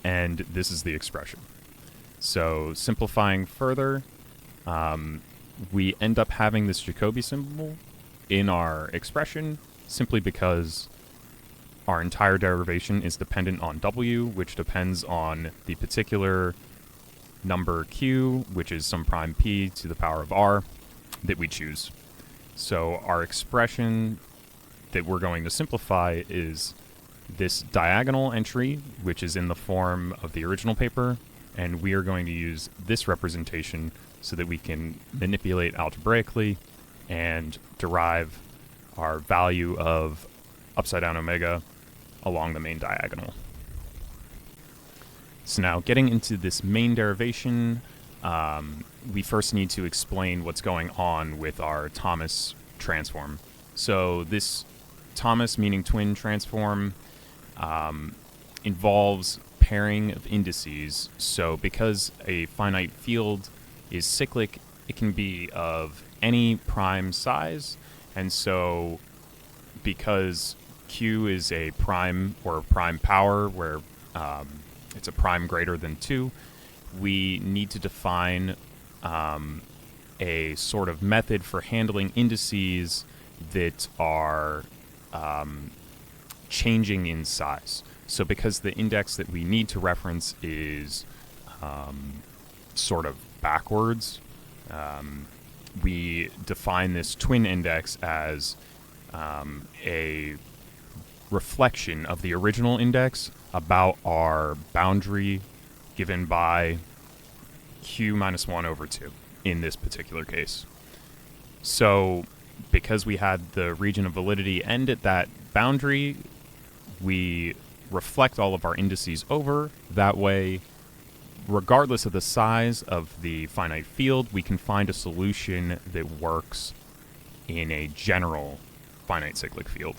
and this is the expression. So simplifying further, we end up having this Jacobi symbol in our expression simply because our entire derivation is dependent on w, which depends on the particular number q, which is some prime p to the power of r, that we choose. So our expression that we're going to simplify is this diagonal entry, which is in the form of the original paper, and we are going to use this representation so that we can manipulate algebraically and derive our value of upside down omega along the main diagonal. So now getting into this main derivation, we first need to explain what's going on with our Thomas transform. So this Thomas, meaning twin transform, involves pairing of indices. So because a finite field is cyclic, it can be of any prime size, and so because q is a prime or prime power where it's a prime greater than 2, we need to define a sort of method for handling indices that are changing in size. So because the index that we need to reference is sort of backwards, we define this twin index as a reflection of the original index about our boundary given by q minus 1 over 2 in this particular case. So because we had the region of validity end at that boundary, we reflect all of our indices over. That way, regardless of the size of the finite field, we can find a solution that works in a general finite cyclic field.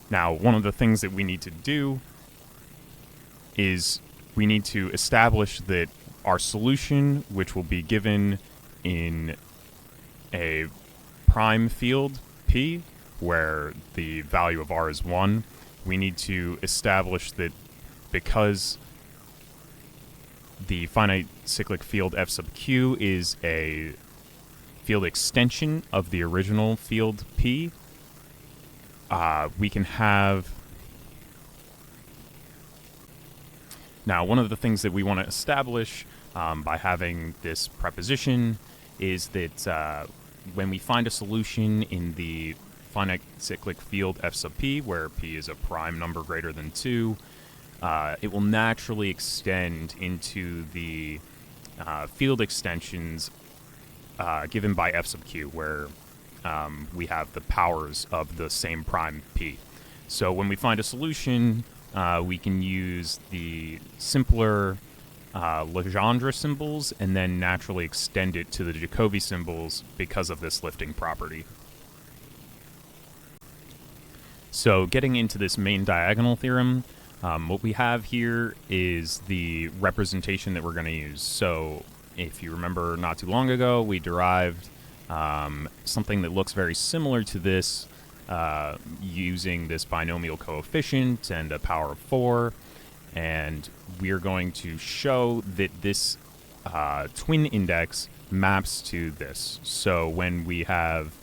Now, one of the things that we need to do is we need to establish that our solution, which will be given in a prime field P, where the value of R is 1, we need to establish that because the finite cyclic field F sub Q is a field extension of the original field P, we can have... Now, one of the things that we want to establish by having this preposition is that when we find a solution in the finite cyclic field f sub p, where p is a prime number greater than 2, it will naturally extend into the field extensions given by f sub q, where we have the powers of the same prime p. So when we find a solution, we can use the simpler Legendre symbols and then naturally extend it to the Jacobi symbols because of this lifting property. So getting into this main diagonal theorem, what we have here is the representation that we're going to use. So if you remember not too long ago, we derived something that looks very similar to this using this binomial coefficient and a power of 4. And we are going to show that this twin index maps to this. So when we have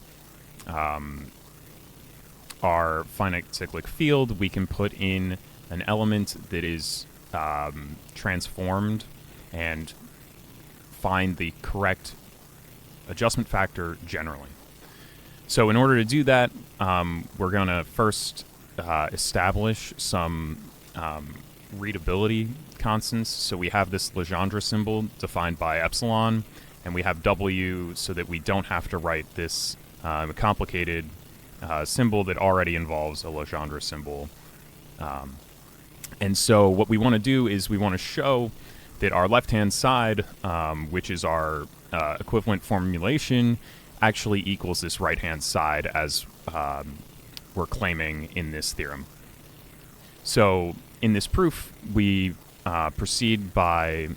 our finite cyclic field, we can put in an element that is transformed and find the correct adjustment factor generally. So in order to do that, we're going to first establish some readability constants. So we have this Legendre symbol defined by epsilon, and we have W so that we don't have to write this complicated symbol that already involves a Legendre symbol. And so what we want to do is we want to show that our left-hand side, which is our equivalent formulation, actually equals this right-hand side as we're claiming in this theorem. So in this proof, we proceed by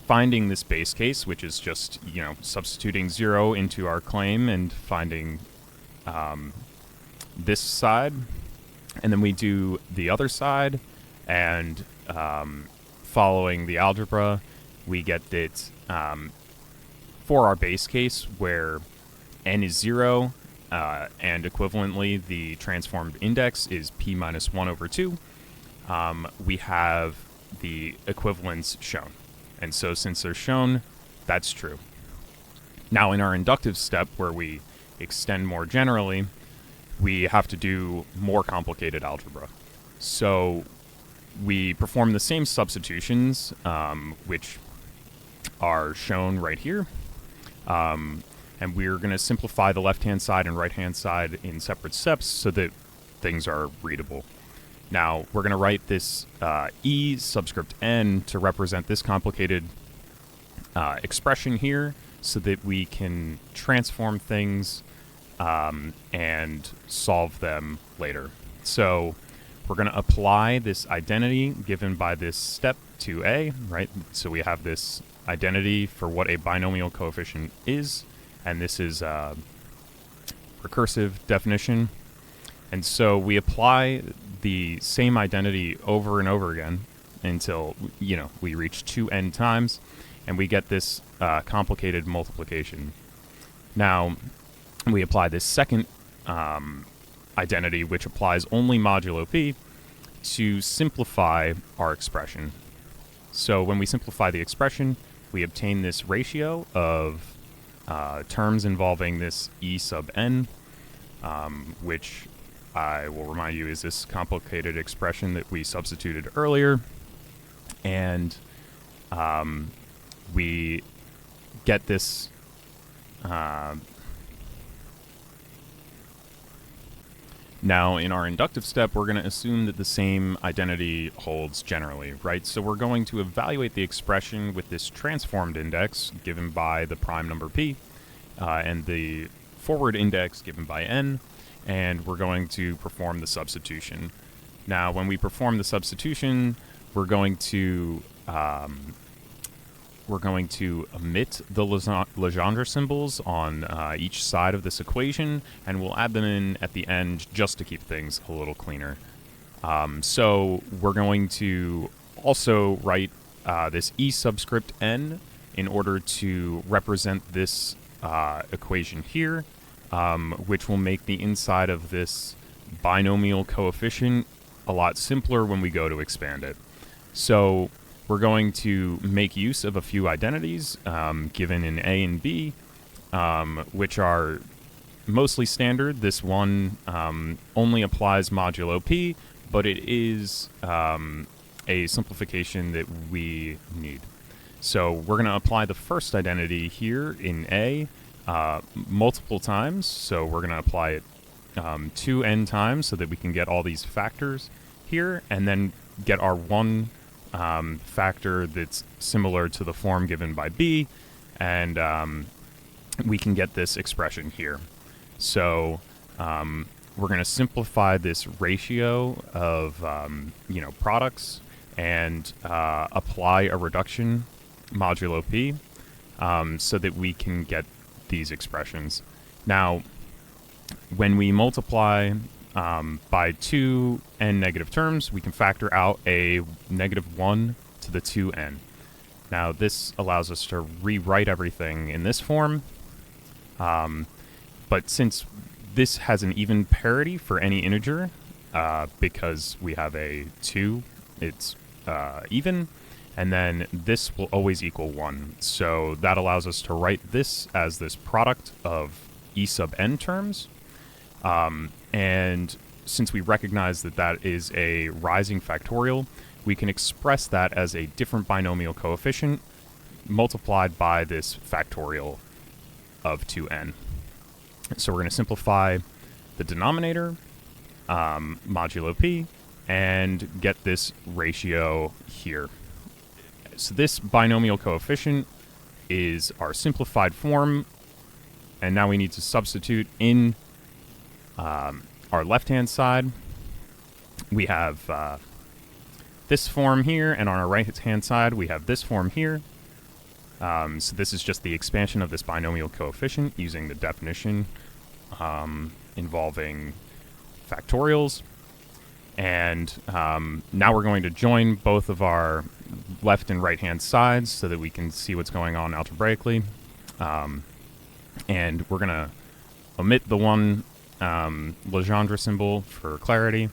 finding this base case, which is just, substituting 0 into our claim and finding this side. And then we do the other side, and following the algebra, we get that for our base case, where n is 0, and equivalently the transformed index is p minus 1 over 2, we have the equivalents shown. And so since they're shown, that's true. Now in our inductive step, where we extend more generally, we have to do more complicated algebra. So we perform the same substitutions, which are shown right here. And we're going to simplify the left-hand side and right-hand side in separate steps so that things are readable. Now, we're going to write this e subscript n to represent this complicated expression here so that we can transform things and solve them later. So we're going to apply this identity given by this step to A, right? So we have this identity for what a binomial coefficient is, and this is a recursive definition. And so we apply the same identity over and over again until, we reach 2n times, and we get this complicated multiplication. Now, we apply this second identity, which applies only modulo p, to simplify our expression. So when we simplify the expression, we obtain this ratio of terms involving this e sub n, which I will remind you is this complicated expression that we substituted earlier. And we get this now in our inductive step, we're going to assume that the same identity holds generally, right? So we're going to evaluate the expression with this transformed index given by the prime number p, and the forward index given by n, and we're going to perform the substitution. Now, when we perform the substitution, we're going to omit the Legendre symbols on each side of this equation, and we'll add them in at the end just to keep things a little cleaner. So we're going to also write this e subscript n in order to represent this equation here, which will make the inside of this binomial coefficient a lot simpler when we go to expand it. So we're going to make use of a few identities given in A and B, which are mostly standard. This one only applies modulo P, but it is a simplification that we need. So we're going to apply the first identity here in A multiple times. So we're going to apply it 2n times so that we can get all these factors here, and then get our one factor that's similar to the form given by B, and we can get this expression here. So we're going to simplify this ratio of products and apply a reduction modulo P so that we can get these expressions. Now, when we multiply by 2 n negative terms, we can factor out a -1 to the 2n. Now, this allows us to rewrite everything in this form, but since this has an even parity for any integer, because we have a 2, it's even, and then this will always equal 1. So that allows us to write this as this product of e sub n terms. And since we recognize that that is a rising factorial, we can express that as a different binomial coefficient multiplied by this factorial of 2n. So we're going to simplify the denominator, modulo P, and get this ratio here. So this binomial coefficient is our simplified form, and now we need to substitute in our left-hand side. We have this form here, and on our right-hand side we have this form here. So this is just the expansion of this binomial coefficient using the definition involving factorials. And now we're going to join both of our left and right-hand sides so that we can see what's going on algebraically. And we're going to omit the one Legendre symbol for clarity.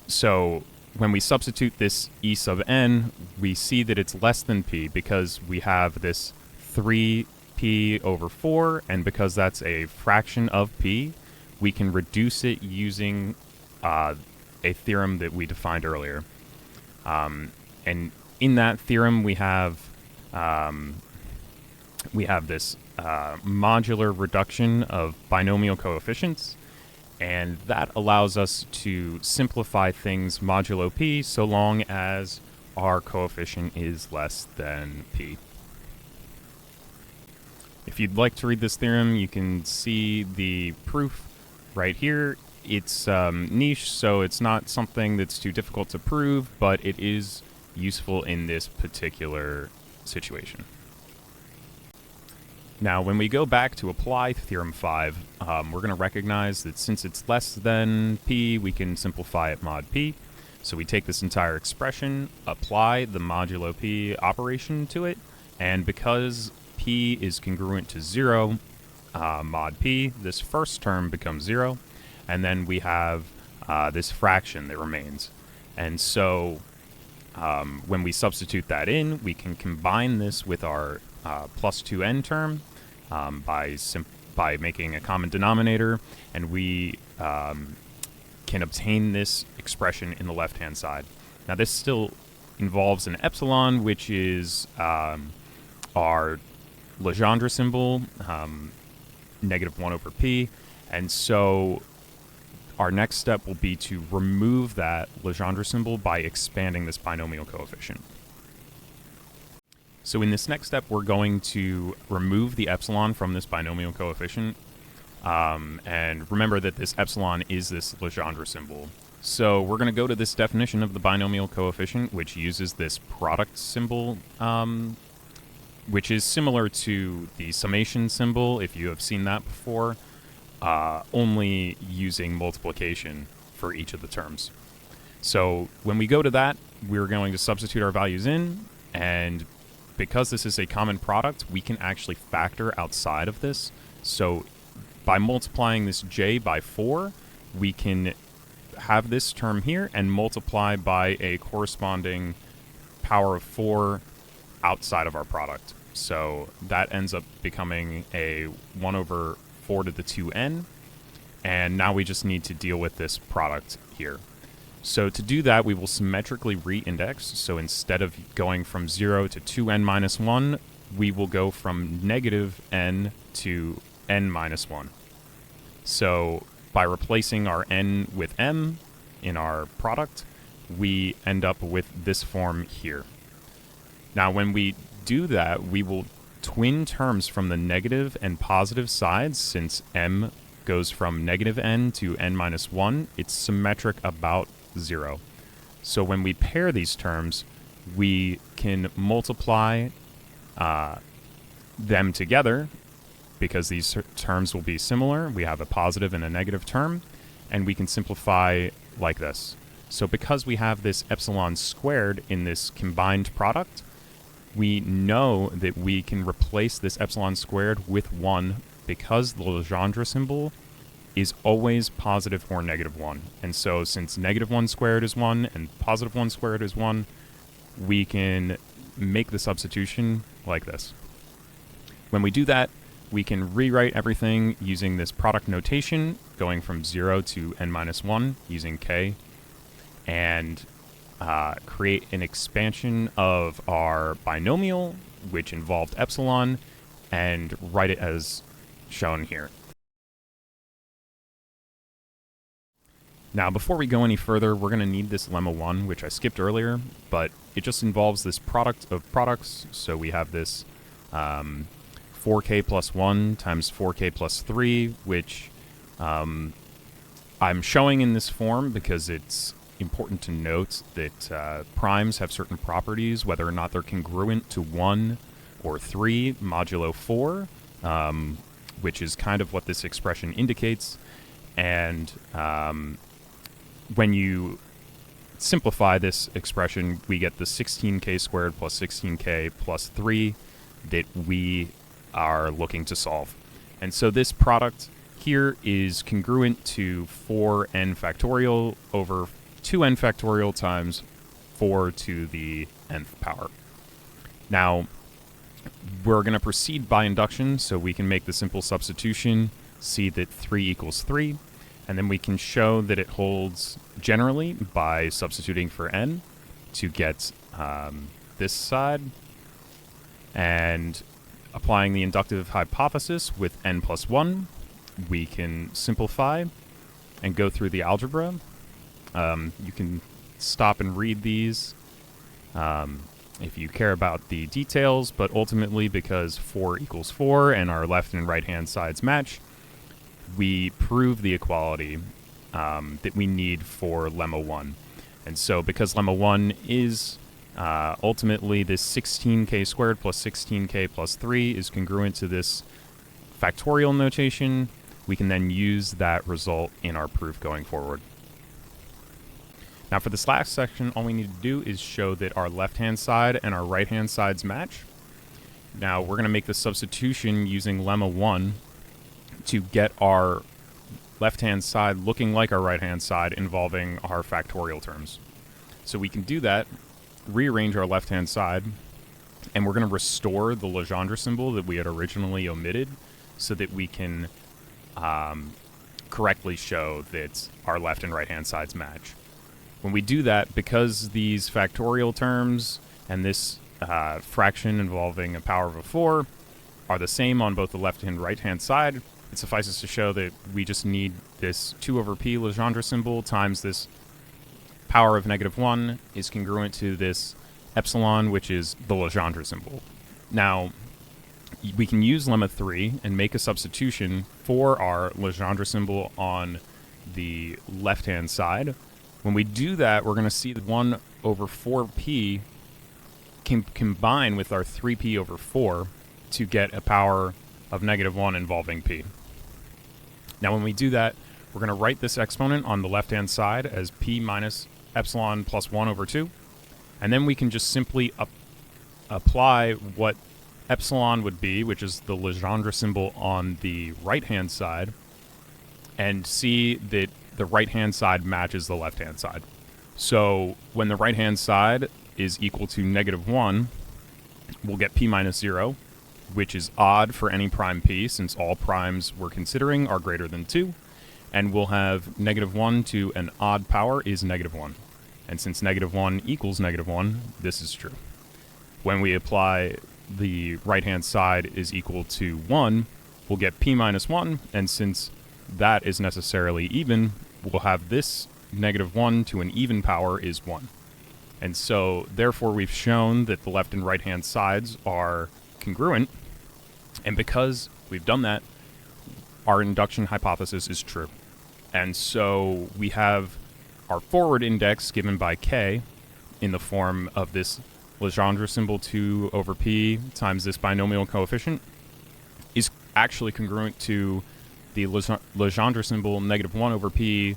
So when we substitute this e sub n, we see that it's less than p because we have this 3p over 4, and because that's a fraction of p, we can reduce it using a theorem that we defined earlier. And in that theorem, we have this modular reduction of binomial coefficients, and that allows us to simplify things modulo p so long as our coefficient is less than p. If you'd like to read this theorem, you can see the proof right here. It's niche, so it's not something that's too difficult to prove, but it is useful in this particular situation. Now, when we go back to apply Theorem 5, we're going to recognize that since it's less than p, we can simplify it mod p. So we take this entire expression, apply the modulo p operation to it, and because p is congruent to 0, mod p, this first term becomes 0, and then we have this fraction that remains. And so when we substitute that in, we can combine this with our plus 2n term by making a common denominator, and we can obtain this expression in the left-hand side. Now this still involves an epsilon, which is our Legendre symbol, -1 over p, and so our next step will be to remove that Legendre symbol by expanding this binomial coefficient. So in this next step, we're going to remove the epsilon from this binomial coefficient. And remember that this epsilon is this Legendre symbol. So we're going to go to this definition of the binomial coefficient, which uses this product symbol, which is similar to the summation symbol, if you have seen that before, only using multiplication for each of the terms. So when we go to that, we're going to substitute our values in, and because this is a common product, we can actually factor outside of this. So by multiplying this j by 4, we can have this term here and multiply by a corresponding power of 4 outside of our product. So that ends up becoming a 1 over 4 to the 2n. And now we just need to deal with this product here. So to do that, we will symmetrically re-index. So instead of going from 0 to 2n minus 1, we will go from negative n to n minus 1. So by replacing our n with m in our product, we end up with this form here. Now when we do that, we will twin terms from the negative and positive sides. Since m goes from negative n to n minus 1, it's symmetric about 0. So when we pair these terms, we can multiply them together because these terms will be similar. We have a positive and a negative term, and we can simplify like this. So because we have this epsilon squared in this combined product, we know that we can replace this epsilon squared with 1 because the Legendre symbol is always positive or negative 1. And so since negative 1 squared is 1 and positive 1 squared is 1, we can make the substitution like this. When we do that, we can rewrite everything using this product notation, going from 0 to n minus 1 using k, and create an expansion of our binomial, which involved epsilon, and write it as shown here. Now, before we go any further, we're going to need this lemma 1, which I skipped earlier, but it just involves this product of products. So we have this 4k plus 1 times 4k plus 3, which I'm showing in this form because it's important to note that primes have certain properties, whether or not they're congruent to 1 or 3 modulo 4, which is kind of what this expression indicates. And when you simplify this expression, we get the 16k squared plus 16k plus 3 that we are looking to solve. And so this product here is congruent to 4n factorial over 2n factorial times 4 to the nth power. Now, we're going to proceed by induction, so we can make the simple substitution, see that 3 equals 3, and then we can show that it holds generally by substituting for n to get this side, and applying the inductive hypothesis with n plus 1, we can simplify and go through the algebra. You can stop and read these if you care about the details, but ultimately, because 4 equals 4 and our left and right hand sides match, we prove the equality that we need for lemma 1. And so because lemma 1 is ultimately this 16k squared plus 16k plus 3 is congruent to this factorial notation, we can then use that result in our proof going forward. Now for this last section, all we need to do is show that our left-hand side and our right-hand sides match. Now we're going to make the substitution using lemma 1 to get our left-hand side looking like our right-hand side involving our factorial terms. So we can do that, rearrange our left-hand side, and we're going to restore the Legendre symbol that we had originally omitted so that we can correctly show that our left and right-hand sides match. When we do that, because these factorial terms and this fraction involving a power of 4 are the same on both the left and right-hand side, it suffices to show that we just need this 2 over p Legendre symbol times this power of negative 1 is congruent to this epsilon, which is the Legendre symbol. Now, we can use lemma 3 and make a substitution for our Legendre symbol on the left-hand side. When we do that, we're going to see that 1 over 4p can combine with our 3p over 4 to get a power of negative 1 involving p. Now when we do that, we're going to write this exponent on the left-hand side as p minus epsilon plus 1 over 2, and then we can just simply apply what epsilon would be, which is the Legendre symbol on the right-hand side, and see that the right-hand side matches the left-hand side. So when the right-hand side is equal to -1, we'll get p minus 0, which is odd for any prime p, since all primes we're considering are greater than 2, and we'll have -1 to an odd power is -1. And since -1 equals -1, this is true. When we apply the right-hand side is equal to 1, we'll get p minus 1, and since that is necessarily even, we'll have this -1 to an even power is 1. And so, therefore, we've shown that the left and right-hand sides are congruent, and because we've done that, our induction hypothesis is true. And so we have our forward index given by k in the form of this Legendre symbol 2 over p times this binomial coefficient is actually congruent to the Legendre symbol -1 over p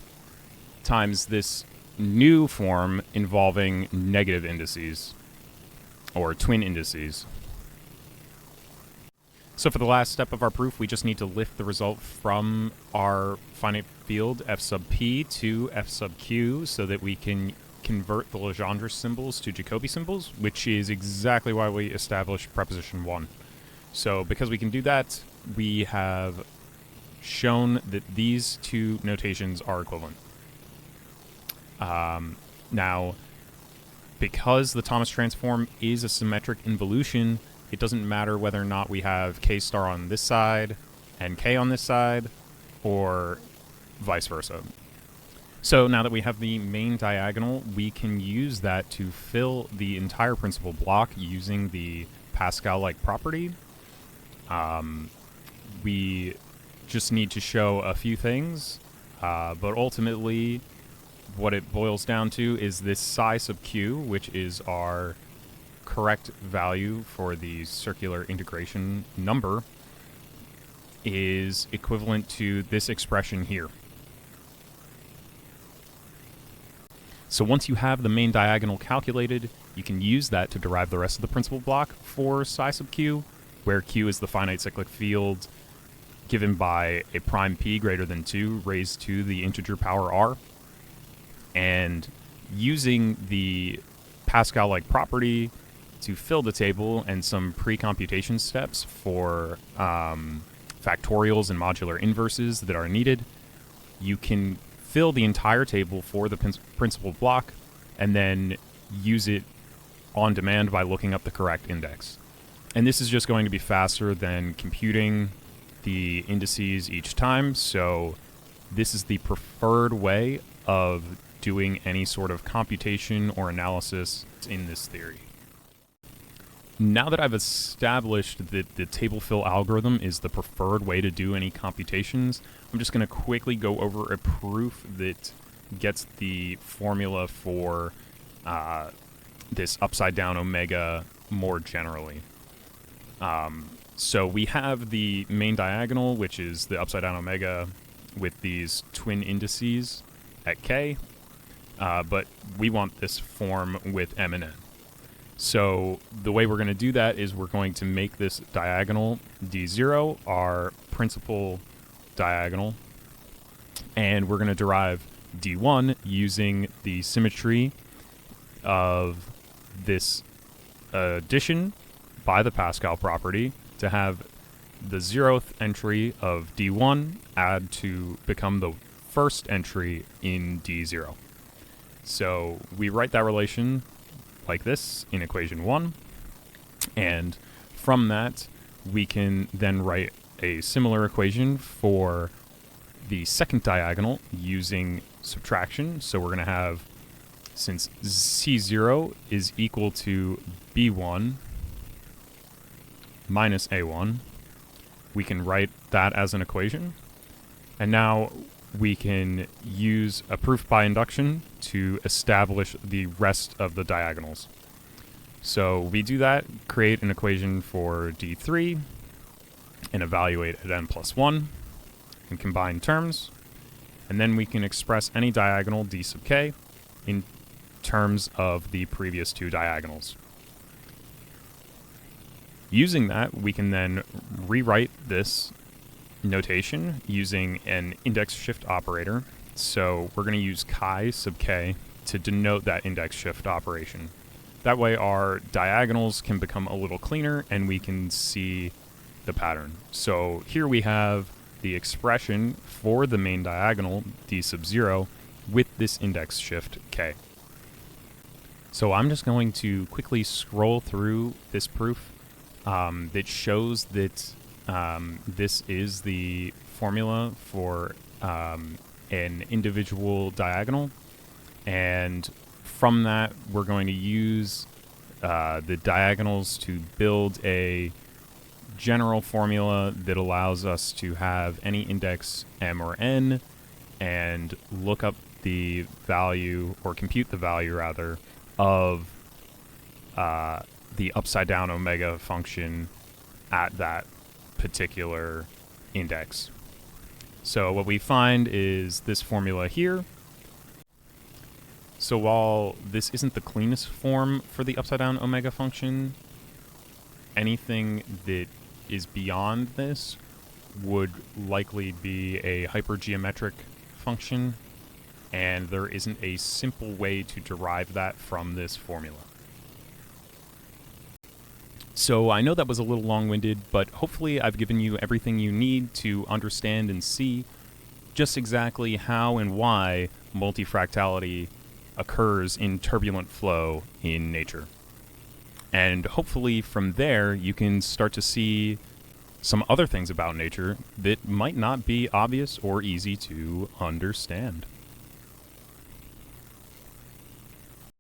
times this new form involving negative indices, or twin indices. So for the last step of our proof, we just need to lift the result from our finite field f sub p to f sub q so that we can convert the Legendre symbols to Jacobi symbols, which is exactly why we established proposition 1. So because we can do that, we have shown that these two notations are equivalent. Now, because the Thomas transform is a symmetric involution, it doesn't matter whether or not we have k star on this side and k on this side, or vice versa. So now that we have the main diagonal, we can use that to fill the entire principal block using the Pascal-like property. We just need to show a few things, but ultimately what it boils down to is this psi sub q, which is our correct value for the circular integration number, is equivalent to this expression here. So once you have the main diagonal calculated, you can use that to derive the rest of the principal block for psi sub q, where q is the finite cyclic field given by a prime p greater than 2 raised to the integer power r. And using the Pascal-like property to fill the table and some pre-computation steps for factorials and modular inverses that are needed, you can fill the entire table for the principal block and then use it on demand by looking up the correct index. And this is just going to be faster than computing the indices each time, so this is the preferred way of doing any sort of computation or analysis in this theory. Now that I've established that the table fill algorithm is the preferred way to do any computations, I'm just going to quickly go over a proof that gets the formula for this upside down omega more generally. So we have the main diagonal, which is the upside down omega with these twin indices at k, but we want this form with m and n. So the way we're going to do that is we're going to make this diagonal d0 our principal diagonal, and we're going to derive d1 using the symmetry of this addition by the Pascal property to have the 0th entry of d1 add to become the first entry in d0. So we write that relation like this in equation 1, and from that we can then write a similar equation for the second diagonal using subtraction. So we're going to have, since C0 is equal to B1 minus A1, we can write that as an equation. And now we can use a proof by induction to establish the rest of the diagonals. So we do that, create an equation for D3, and evaluate at n plus 1, and combine terms, and then we can express any diagonal d sub k in terms of the previous two diagonals. Using that, we can then rewrite this notation using an index shift operator. So we're going to use chi sub k to denote that index shift operation. That way our diagonals can become a little cleaner and we can see the pattern. So here we have the expression for the main diagonal, d sub 0, with this index shift k. So I'm just going to quickly scroll through this proof that shows that this is the formula for an individual diagonal, and from that we're going to use the diagonals to build a general formula that allows us to have any index m or n and look up the value, or compute the value rather, of the upside down omega function at that particular index. So what we find is this formula here. So while this isn't the cleanest form for the upside down omega function, anything that is beyond this would likely be a hypergeometric function, and there isn't a simple way to derive that from this formula. So I know that was a little long-winded, but hopefully I've given you everything you need to understand and see just exactly how and why multi-fractality occurs in turbulent flow in nature. And hopefully from there you can start to see some other things about nature that might not be obvious or easy to understand.